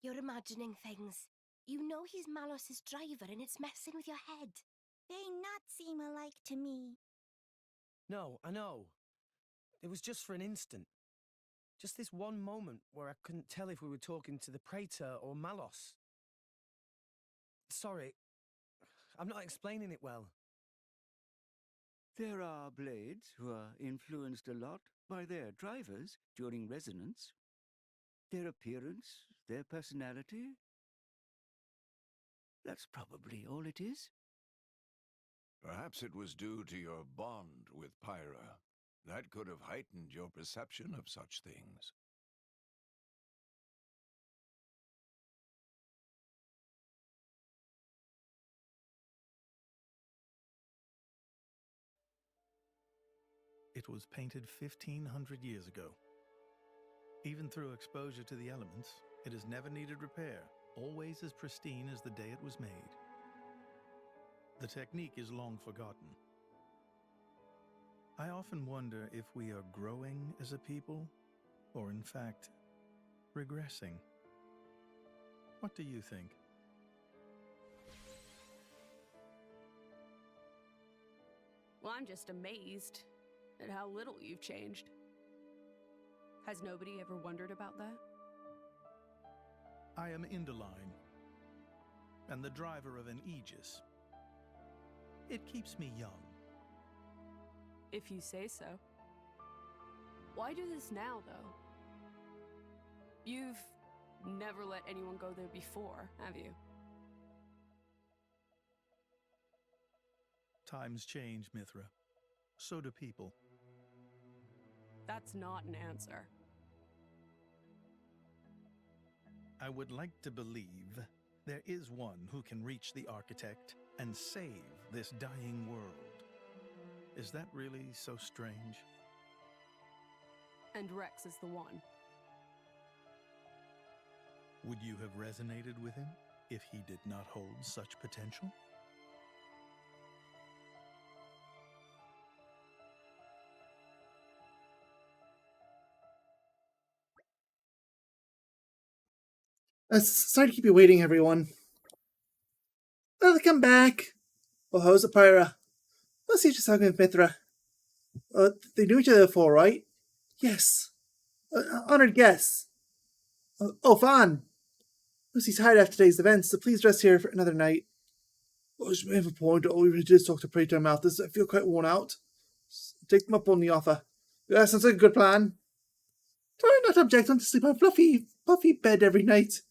You're imagining things. You know he's Malos's driver and it's messing with your head. They not seem alike to me. No, I know. It was just for an instant. Just this one moment where I couldn't tell if we were talking to the Praetor or Malos. Sorry, I'm not explaining it well. There are blades who are influenced a lot by their drivers during resonance. Their appearance, their personality. That's probably all it is. Perhaps it was due to your bond with Pyra. That could have heightened your perception of such things. It was painted 1,500 years ago. Even through exposure to the elements, it has never needed repair, always as pristine as the day it was made. The technique is long forgotten. I often wonder if we are growing as a people, or in fact, regressing. What do you think? Well, I'm just amazed at how little you've changed. Has nobody ever wondered about that? I am Indol, and the driver of an Aegis. It keeps me young. If you say so. Why do this now, though? You've never let anyone go there before, have you? Times change, Mithra. So do people. That's not an answer. I would like to believe there is one who can reach the architect and save this dying world. Is that really so strange? And Rex is the one. Would you have resonated with him if he did not hold such potential? Sorry to keep you waiting, everyone. Welcome back. Oh, how's it, Pyra? Lucy just talking with Mithra. They knew each other before, right? Yes. Honored guests. Oh, fun. Lucy's tired after today's events, so please rest here for another night. Oh, she may have a point. All we really did is talk to Praetor Malthus. I feel quite worn out. Take them up on the offer. Yeah, sounds like a good plan. Try not to object on to sleep on fluffy, puffy bed every night.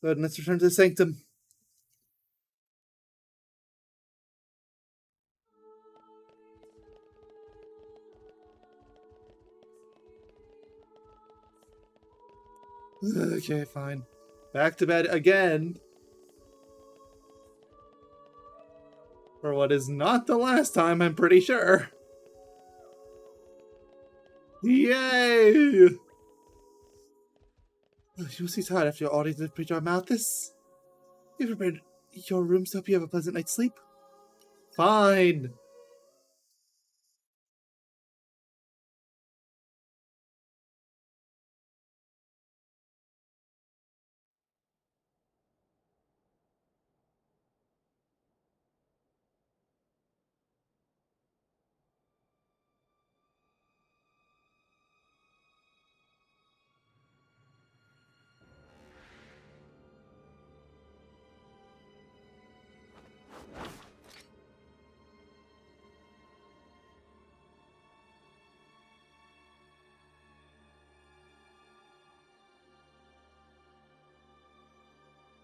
Good, let's return to the sanctum. Okay, fine. Back to bed again. For what is not the last time, I'm pretty sure. Yay! You must be tired after your audience with Preacher Malthus. You prepared your room so hope you have a pleasant night's sleep. Fine.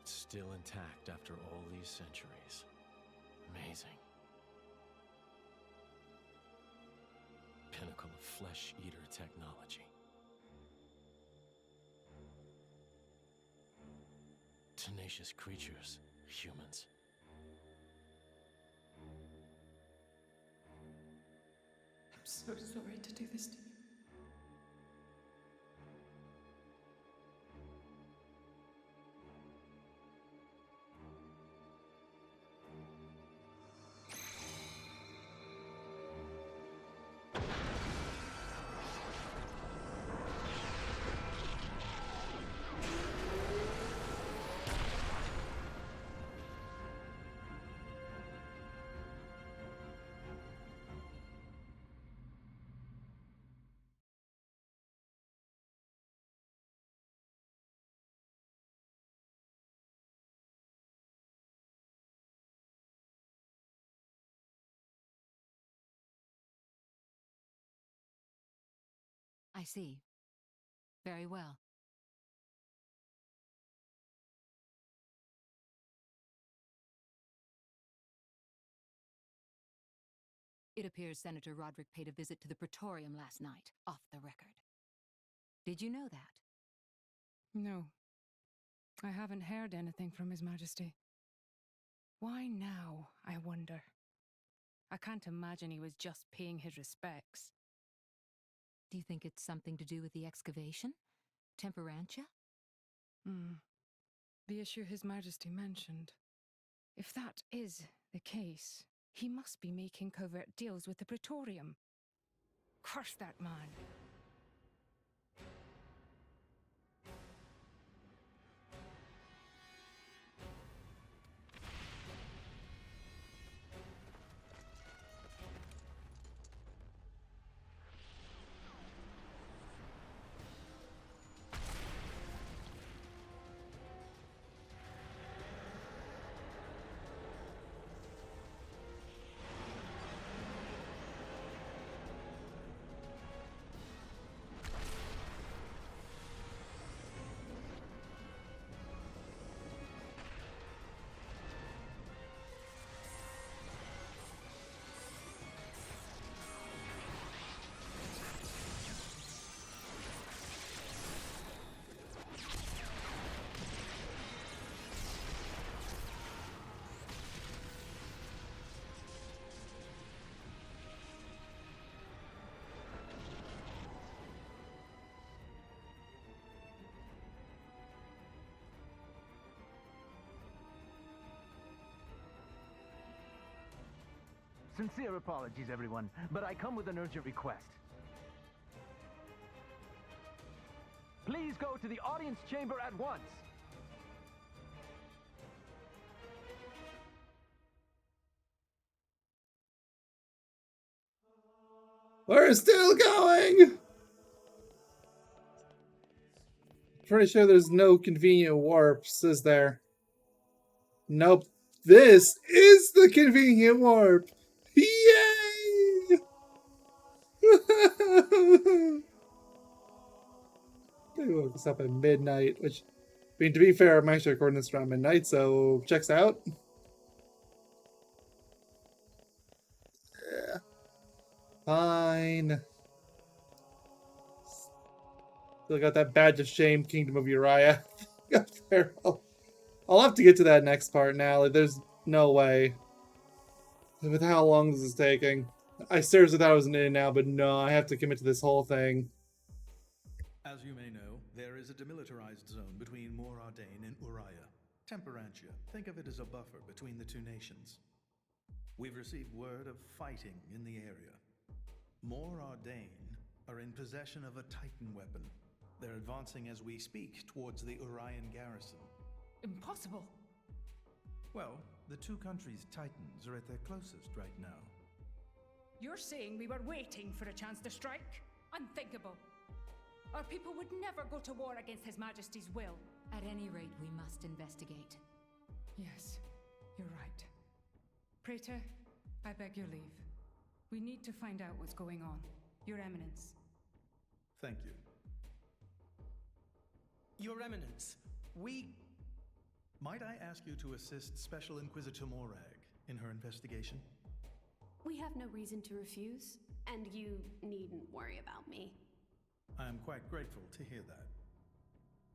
Still intact after all these centuries. Amazing. Pinnacle of flesh-eater technology. Tenacious creatures, humans. I'm so sorry to do this to you. I see. Very well. It appears Senator Roderick paid a visit to the Praetorium last night, off the record. Did you know that? No. I haven't heard anything from His Majesty. Why now, I wonder? I can't imagine he was just paying his respects. Do you think it's something to do with the excavation? Temperantia? The issue His Majesty mentioned. If that is the case, he must be making covert deals with the Praetorium. Curse that man. Sincere apologies, everyone, but I come with an urgent request. Please go to the audience chamber at once. We're still going! Pretty sure there's no convenient warps, is there? Nope. This is the convenient warp! Yay! They woke us up at midnight, which, I mean, to be fair, I'm actually recording this around midnight, so checks out. Yeah. Fine. Still got that badge of shame, Kingdom of Uriah. Up there. I'll have to get to that next part now. Like, there's no way. With how long this is taking. I seriously thought I was in it now, but no, I have to commit to this whole thing. As you may know, there is a demilitarized zone between Mor Ardain and Uriah. Temperantia. Think of it as a buffer between the two nations. We've received word of fighting in the area. Mor Ardain are in possession of a Titan weapon. They're advancing as we speak towards the Urian garrison. Impossible. Well, the two countries' Titans are at their closest right now. You're saying we were waiting for a chance to strike? Unthinkable. Our people would never go to war against His Majesty's will. At any rate, we must investigate. Yes, you're right. Praetor, I beg your leave. We need to find out what's going on. Your Eminence. Thank you. Your Eminence, we... Might I ask you to assist Special Inquisitor Morag in her investigation? We have no reason to refuse, and you needn't worry about me. I am quite grateful to hear that.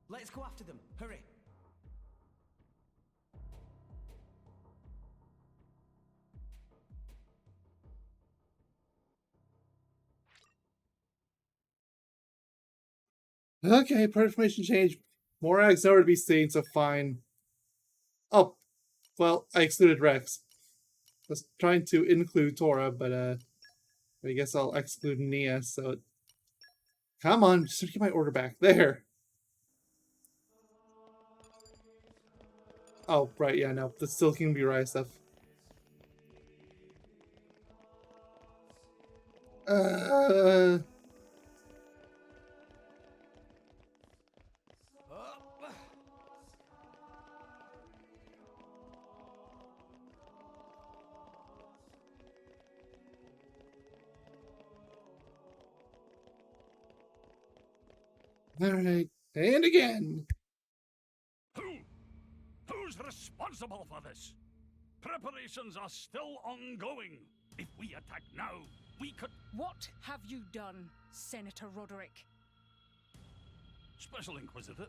Let's go after them. Hurry. Okay, part information change. Morag's nowhere to be seen, so fine. Oh, well, I excluded Rex. I was trying to include Tora, but I guess I'll exclude Nia, so... Come on, just get my order back. There! Oh, right, yeah, no. The still King Uriah stuff. Alright, and again! Who's responsible for this? Preparations are still ongoing. If we attack now, we could... What have you done, Senator Roderick? Special Inquisitor,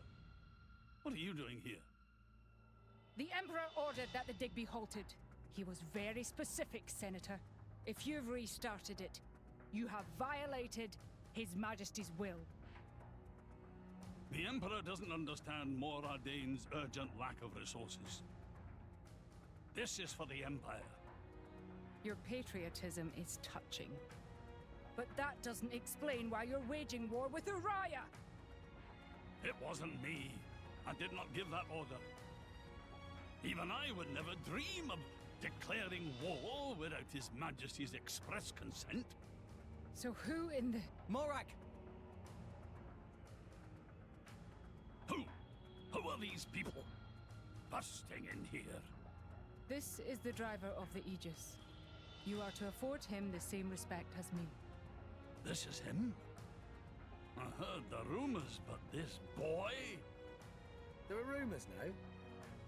what are you doing here? The Emperor ordered that the dig be halted. He was very specific, Senator. If you've restarted it, you have violated His Majesty's will. The Emperor doesn't understand Mor Ardane's urgent lack of resources. This is for the Empire. Your patriotism is touching. But that doesn't explain why you're waging war with Uriah! It wasn't me. I did not give that order. Even I would never dream of declaring war without His Majesty's express consent. So who in the... Morag! Who are these people busting in here? This is the driver of the Aegis. You are to afford him the same respect as me. This is him? I heard the rumors, but this boy? There are rumors now?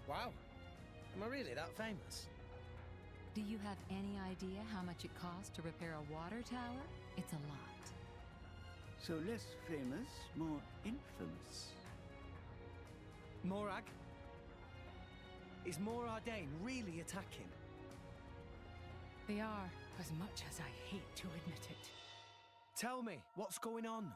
Wow. Am I really that famous? Do you have any idea how much it costs to repair a water tower? It's a lot. So less famous, more infamous. Morag? Is Mor Ardane really attacking? They are, as much as I hate to admit it. Tell me, what's going on?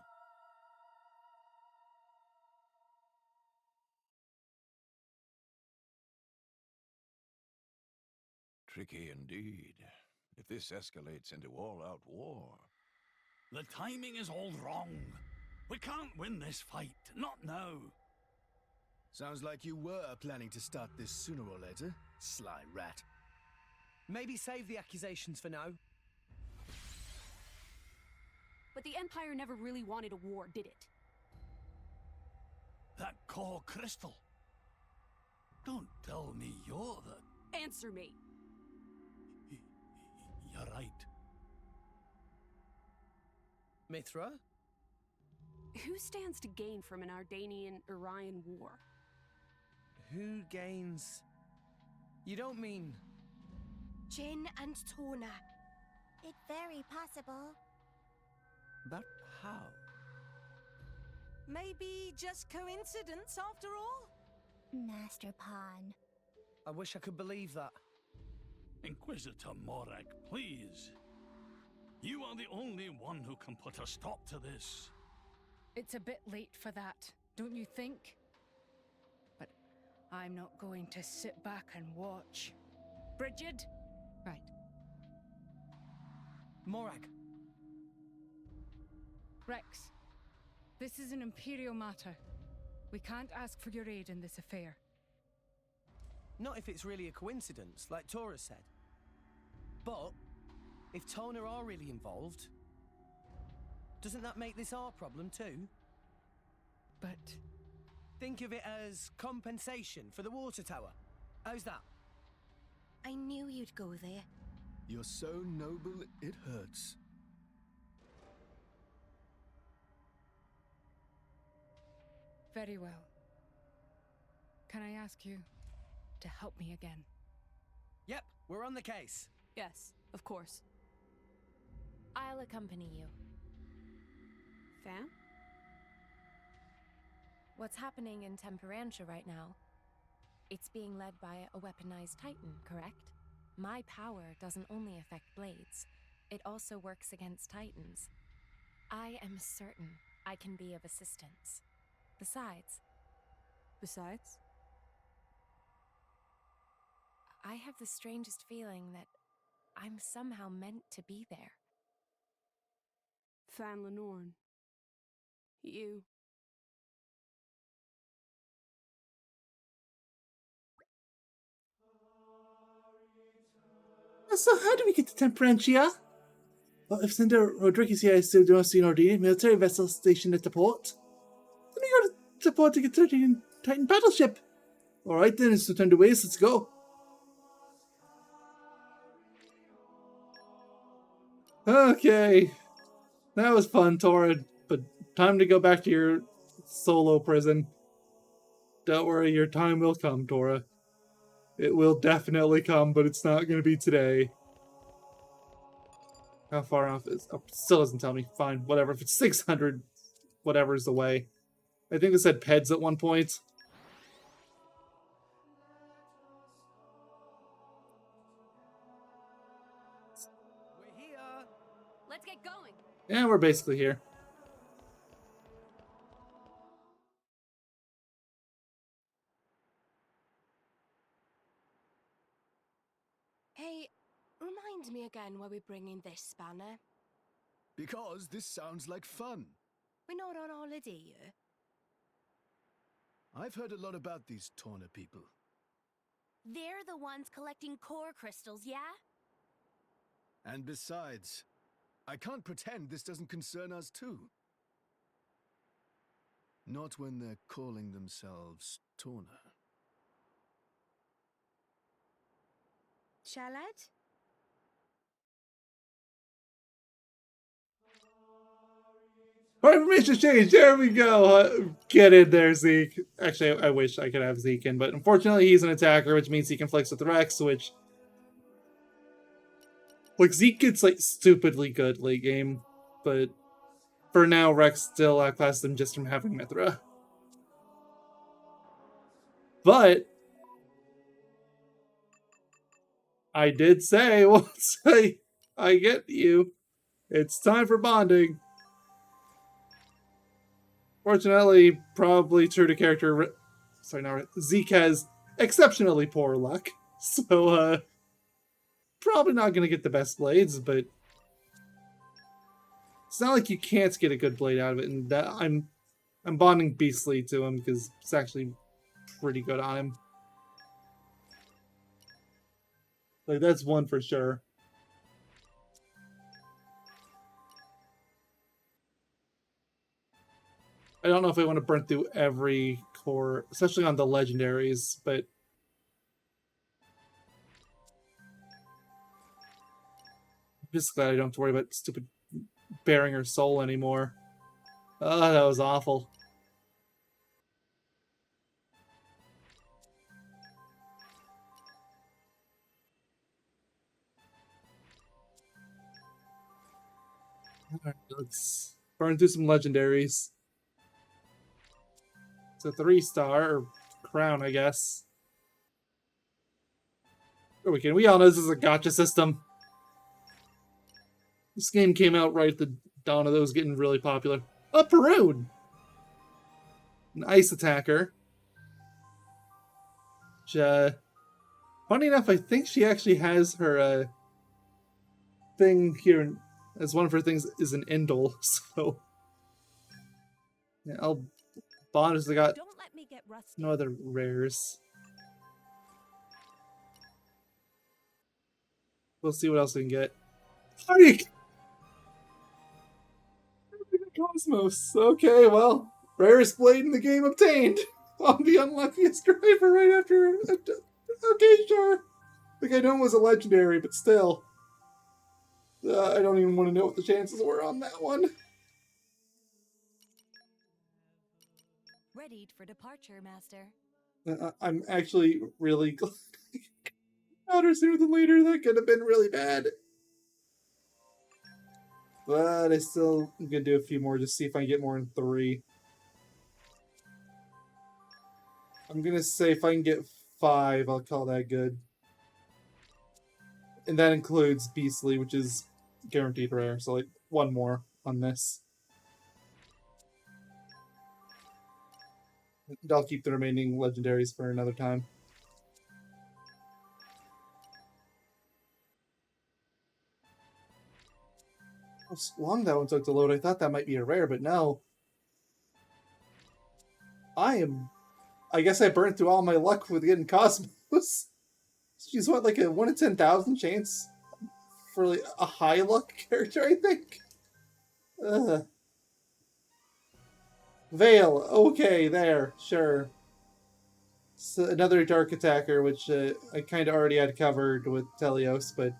Tricky indeed. If this escalates into all-out war... The timing is all wrong. We can't win this fight, not now. Sounds like you were planning to start this sooner or later, sly rat. Maybe save the accusations for now. But the Empire never really wanted a war, did it? That core crystal. Don't tell me you're the... Answer me! You're right. Mithra? Who stands to gain from an Ardanian-Urian war? Who gains... You don't mean... Jin and Torna. It's very possible. But how? Maybe just coincidence after all? Master Pawn. I wish I could believe that. Inquisitor Morag, please. You are the only one who can put a stop to this. It's a bit late for that, don't you think? But I'm not going to sit back and watch. Brigid? Right. Morag. Rex, this is an Imperial matter. We can't ask for your aid in this affair. Not if it's really a coincidence, like Tora said. But, if Tona are really involved, doesn't that make this our problem too? But... Think of it as compensation for the water tower. How's that? I knew you'd go there. You're so noble, it hurts. Very well. Can I ask you to help me again? Yep, we're on the case. Yes, of course. I'll accompany you. Fam? What's happening in Temperantia right now? It's being led by a weaponized Titan, correct? My power doesn't only affect blades, it also works against Titans. I am certain I can be of assistance. Besides? I have the strangest feeling that I'm somehow meant to be there. Fan Lenorn. You. So how do we get to Temperantia? Well, if Senator Rodriguez here is still doing an Ordine military vessel stationed at the port, then we go to the port to get to the Titan battleship. Alright then, it's no time to waste, let's go. Okay. That was fun, Torrid, but time to go back to your solo prison. Don't worry, your time will come, Tora. It will definitely come, but it's not going to be today. How far off is... Oh, still doesn't tell me. Fine, whatever. If it's 600, whatever's the way. I think it said PEDs at one point. We're here. Let's get going. Yeah, we're basically here. Hey, remind me again why we're bringing this spanner. Because this sounds like fun. We're not on holiday here. I've heard a lot about these Torna people. They're the ones collecting core crystals, yeah? And besides, I can't pretend this doesn't concern us too. Not when they're calling themselves Torna. Shalad? Our information change. There we go. Get in there, Zeke. Actually, I wish I could have Zeke in, but unfortunately he's an attacker, which means he conflicts with Rex, which... Like, Zeke gets, like, stupidly good late game, but for now, Rex still outclasses him just from having Mithra. But I did say once I get you, it's time for bonding. Fortunately, probably true to character, sorry, not Zeke has exceptionally poor luck, so probably not going to get the best blades, but it's not like you can't get a good blade out of it, and that I'm bonding Beastly to him because it's actually pretty good on him. Like, that's one for sure. I don't know if I want to burn through every core, especially on the legendaries, but I'm just glad I don't have to worry about stupid bearing her soul anymore. Oh, that was awful. Alright, let's burn through some legendaries. It's a 3-star, or crown, I guess. We all know this is a gacha system. This game came out right at the dawn of those getting really popular. Oh, Perun! An ice attacker. Which, funny enough, I think she actually has her, thing here as one of her things is an Indol, so... Yeah, I'll bond as I got Don't let me get rusty. no other rares. We'll see what else we can get. Freak! Cosmos. Okay, well, rarest blade in the game obtained. On the unluckiest driver right after... Okay, sure. Like, I know it was a legendary, but still. I don't even want to know what the chances were on that one. Readied for departure, Master. I'm actually really glad. Sooner than later, that could have been really bad. But I still am gonna do a few more to see if I can get more than 3. I'm gonna say if I can get 5, I'll call that good. And that includes Beastly, which is guaranteed rare, so like 1 more on this. I'll keep the remaining legendaries for another time. How long that one took to load. I thought that might be a rare, but no. I guess I burnt through all my luck with getting Cosmos. She's what, like a 1 in 10,000 chance for like a high luck character, I think? Veil, okay, there, sure. So another dark attacker, which I kind of already had covered with Telios, but...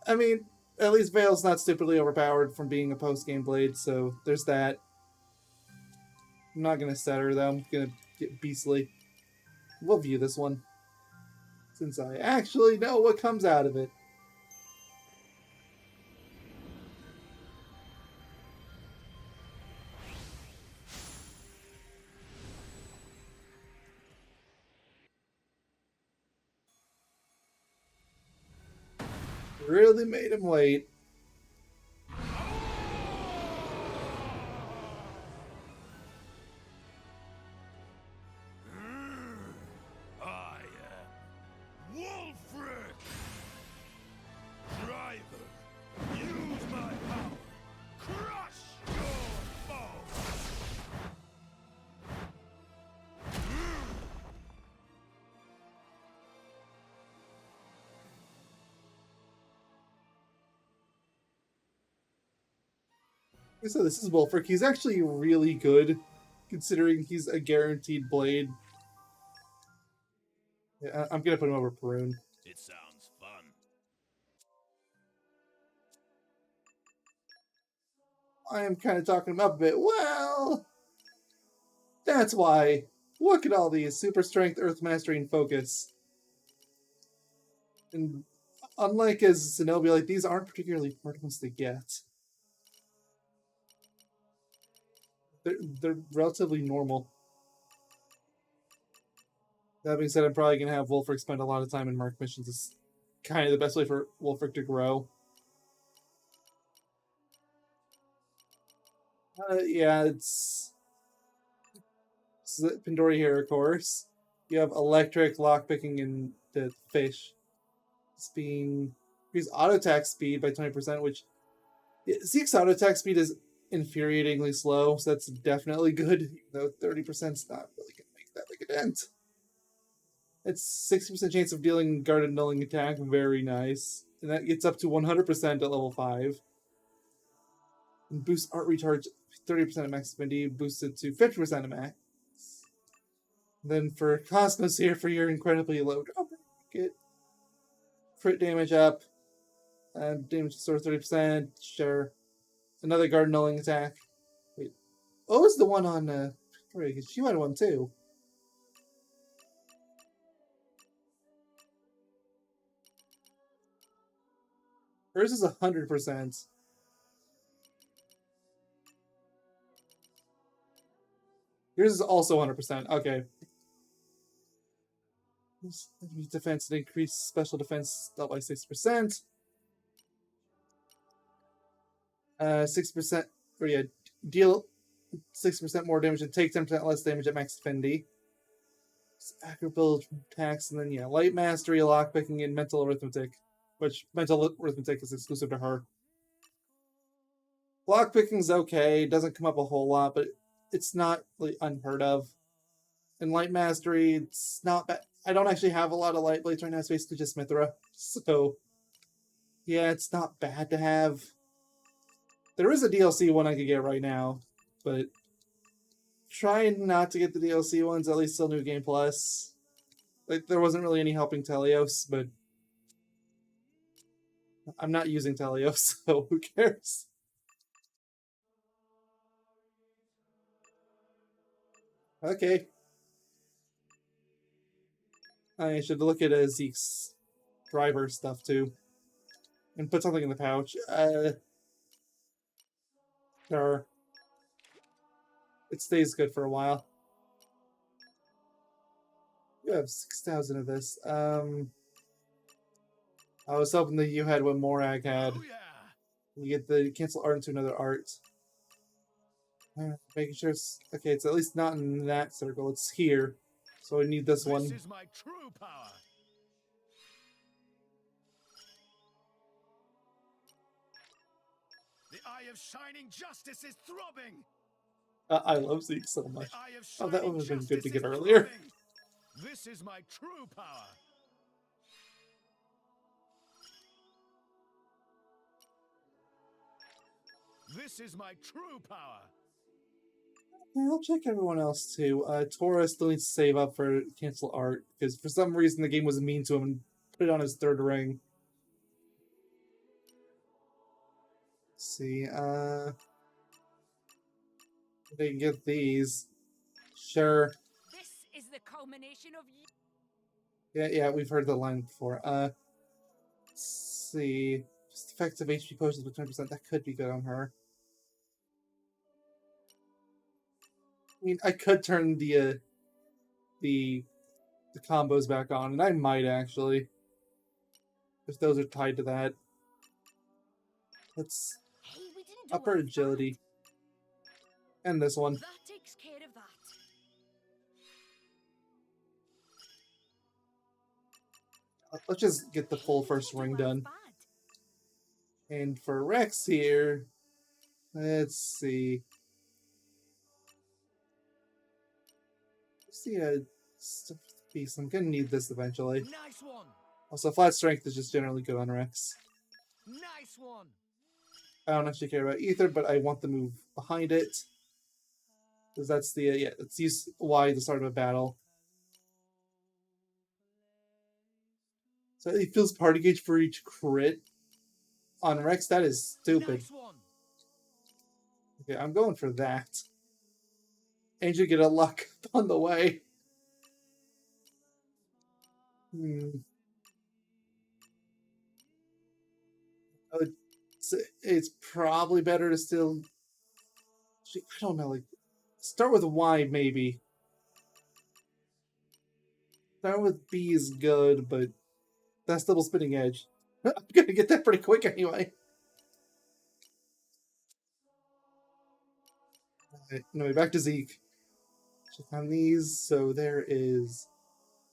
I mean, at least Veil's not stupidly overpowered from being a post-game blade, so there's that. I'm not gonna set her, though. I'm gonna get Beastly. We'll view this one, since I actually know what comes out of it. Really made him wait. I am Wolfric! Driver, use my power! Crush your foe! So this is Wolfric. He's actually really good, considering he's a guaranteed blade. Yeah, I'm gonna put him over Perun. It sounds fun. I am kind of talking him up a bit. Well, that's why. Look at all these super strength, earth mastery, and focus. And unlike as Xenoblade, like these aren't particularly hard ones to get. They're relatively normal. That being said, I'm probably gonna have Wolfric spend a lot of time in mark missions. It's kind of the best way for Wolfric to grow. Yeah, it's Pandora here, of course. You have electric, lockpicking, and the fish. It's being increase auto attack speed by 20%, which Zeke's auto attack speed is infuriatingly slow, so that's definitely good. Even though 30% is not really gonna make that big a dent. It's 60% chance of dealing guarded nulling attack, very nice. And that gets up to 100% at level 5. And boosts art recharge 30% of max affinity, boosted to 50% of max. Then for Cosmos here, for your incredibly low drop, get crit damage up, damage to 30%, sure. Another guard nulling attack. Wait, what was the one on, she might have one too. Hers is 100%. Yours is also 100%. Okay. Defense and increase special defense dealt by 6%. 6%, or yeah, deal 6% more damage and take 10% less damage at max affinity. Accurate build attacks, and then yeah, light mastery, lockpicking, and mental arithmetic, which mental arithmetic is exclusive to her. Lockpicking's okay, doesn't come up a whole lot, but it's not really unheard of. And light mastery, it's not bad. I don't actually have a lot of light blades right now, it's basically just Mithra. So yeah, it's not bad to have. There is a DLC one I could get right now, but trying not to get the DLC ones, at least till New Game Plus. Like, there wasn't really any helping Telios, but I'm not using Telios, so who cares? Okay. I should look at Zeke's driver stuff too. And put something in the pouch. Sure. It stays good for a while. You have 6,000 of this. I was hoping that you had what Morag had. You get the cancel art into another art. Making sure it's okay. It's at least not in that circle. It's here, so I need this one. This is my true power. The eye of shining justice is throbbing. I love Zeke so much. Oh, that would have been good to get earlier. This is my true power. This is my true power. Yeah, I'll check everyone else too. Tora still needs to save up for cancel art because for some reason the game was mean to him and put it on his third ring. Let's see, they can get these. Sure. This is the culmination of you. Yeah, we've heard the line before. Let's see. Just effective HP potions with 20%. That could be good on her. I mean, I could turn the combos back on, and I might actually, if those are tied to that. Let's Hey, we didn't do upper our agility. And this one. That takes care of that. Let's just get the full first ring done. And for Rex here, let's see. Let's see a piece. I'm gonna need this eventually. Nice one. Also, flat strength is just generally good on Rex. Nice one. I don't actually care about Ether, but I want the move behind it. Because that's the, yeah, it's used Y at the start of a battle. So it feels party gauge for each crit. On Rex, that is stupid. Nice one. Okay, I'm going for that. And you get a luck on the way. It's probably better to still... I don't know, like... Start with Y, maybe. Start with B is good, but... That's double spinning edge. I'm gonna get that pretty quick anyway. Anyway, back to Zeke. Check on these. So there is...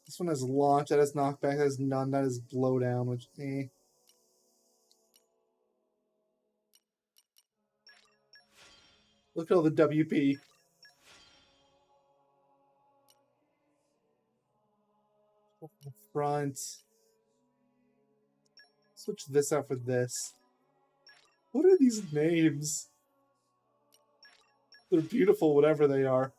This one has launch, that has knockback, that has none, that is blowdown, which, eh. Look at all the WP. Front. Switch this out for this. What are these names? They're beautiful, whatever they are.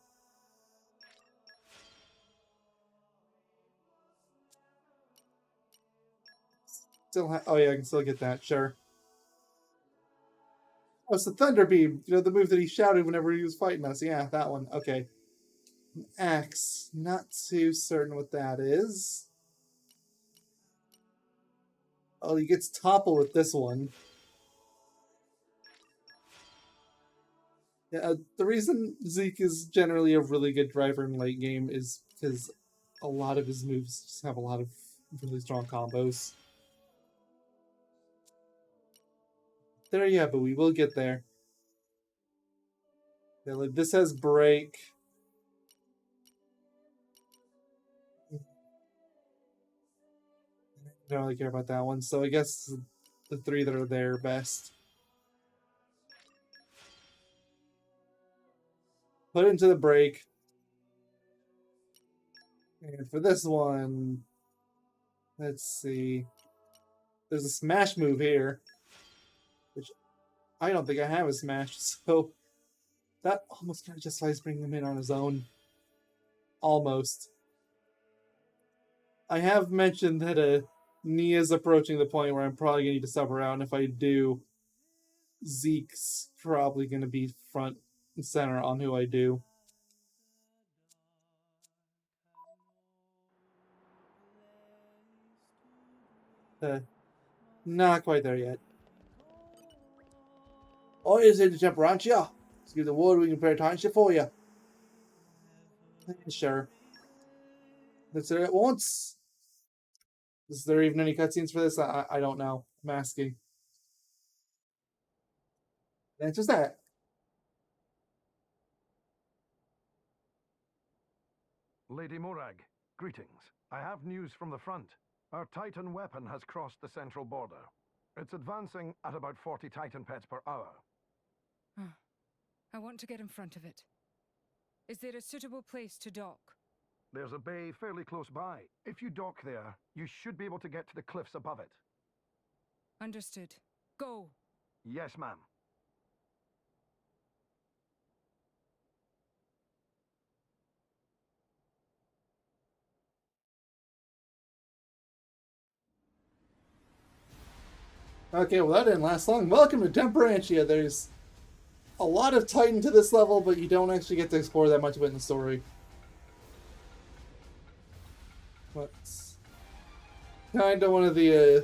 Oh yeah, I can still get that, sure. Oh, it's the Thunder Beam. You know, the move that he shouted whenever he was fighting us. Yeah, that one. Okay. Axe. Not too certain what that is. Oh, he gets toppled with this one. Yeah, the reason Zeke is generally a really good driver in late game is because a lot of his moves just have a lot of really strong combos. There, yeah, but we will get there. Yeah, like this has break. I don't really care about that one, so I guess the three that are there best. Put it into the break. And for this one, let's see. There's a smash move here, which I don't think I have a smash, so that almost kind of justifies bringing him in on his own. Almost. I have mentioned that Nia's approaching the point where I'm probably going to need to sub her out, and if I do, Zeke's probably going to be front and center on who I do. Not quite there yet. Oh, is it the Temperantia? Let's give the word we can prepare timeship for you. Sure. Let's do it at once. Is there even any cutscenes for this? I don't know. I'm asking. The answer's that. Lady Morag, greetings. I have news from the front. Our Titan weapon has crossed the central border. It's advancing at about 40 Titan pets per hour. I want to get in front of it. Is there a suitable place to dock? There's a bay fairly close by. If you dock there, you should be able to get to the cliffs above it. Understood. Go! Yes, ma'am. Okay, well that didn't last long. Welcome to Temperantia. There's a lot of Titan to this level, but you don't actually get to explore that much of it in the story. What's kind of one of the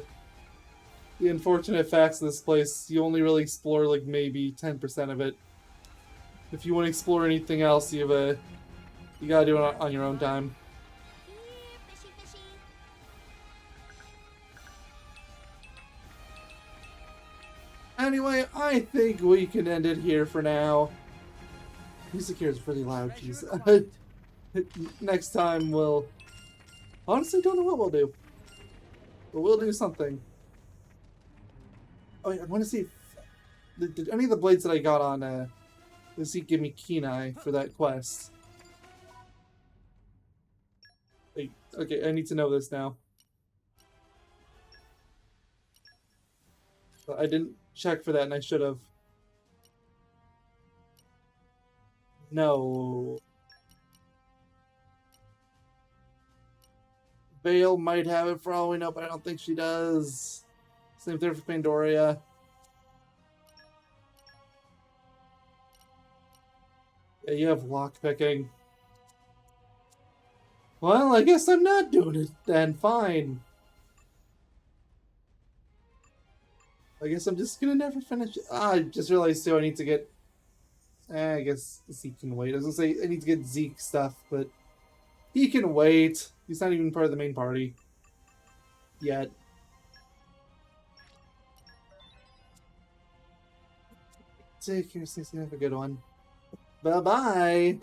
unfortunate facts of this place. You only really explore like maybe 10% of it. If you want to explore anything else, you gotta do it on your own time. Anyway, I think we can end it here for now. Music here is really loud, jeez. Next time we'll... Honestly, don't know what we'll do. But we'll do something. Oh, yeah, I want to see if... Did any of the blades that I got on the Zeke give me Kenai for that quest? Wait, okay, I need to know this now. I didn't check for that, and I should have. No. Vale might have it for all we know, but I don't think she does. Same thing for Pandoria. Yeah, you have lockpicking. Well, I guess I'm not doing it then. Fine. I guess I'm just gonna never finish it. I just realized too I need to get... I guess Zeke can wait. I was gonna say I need to get Zeke stuff, but he can wait. He's not even part of the main party yet. Take care, Stacey. Have a good one. Bye-bye.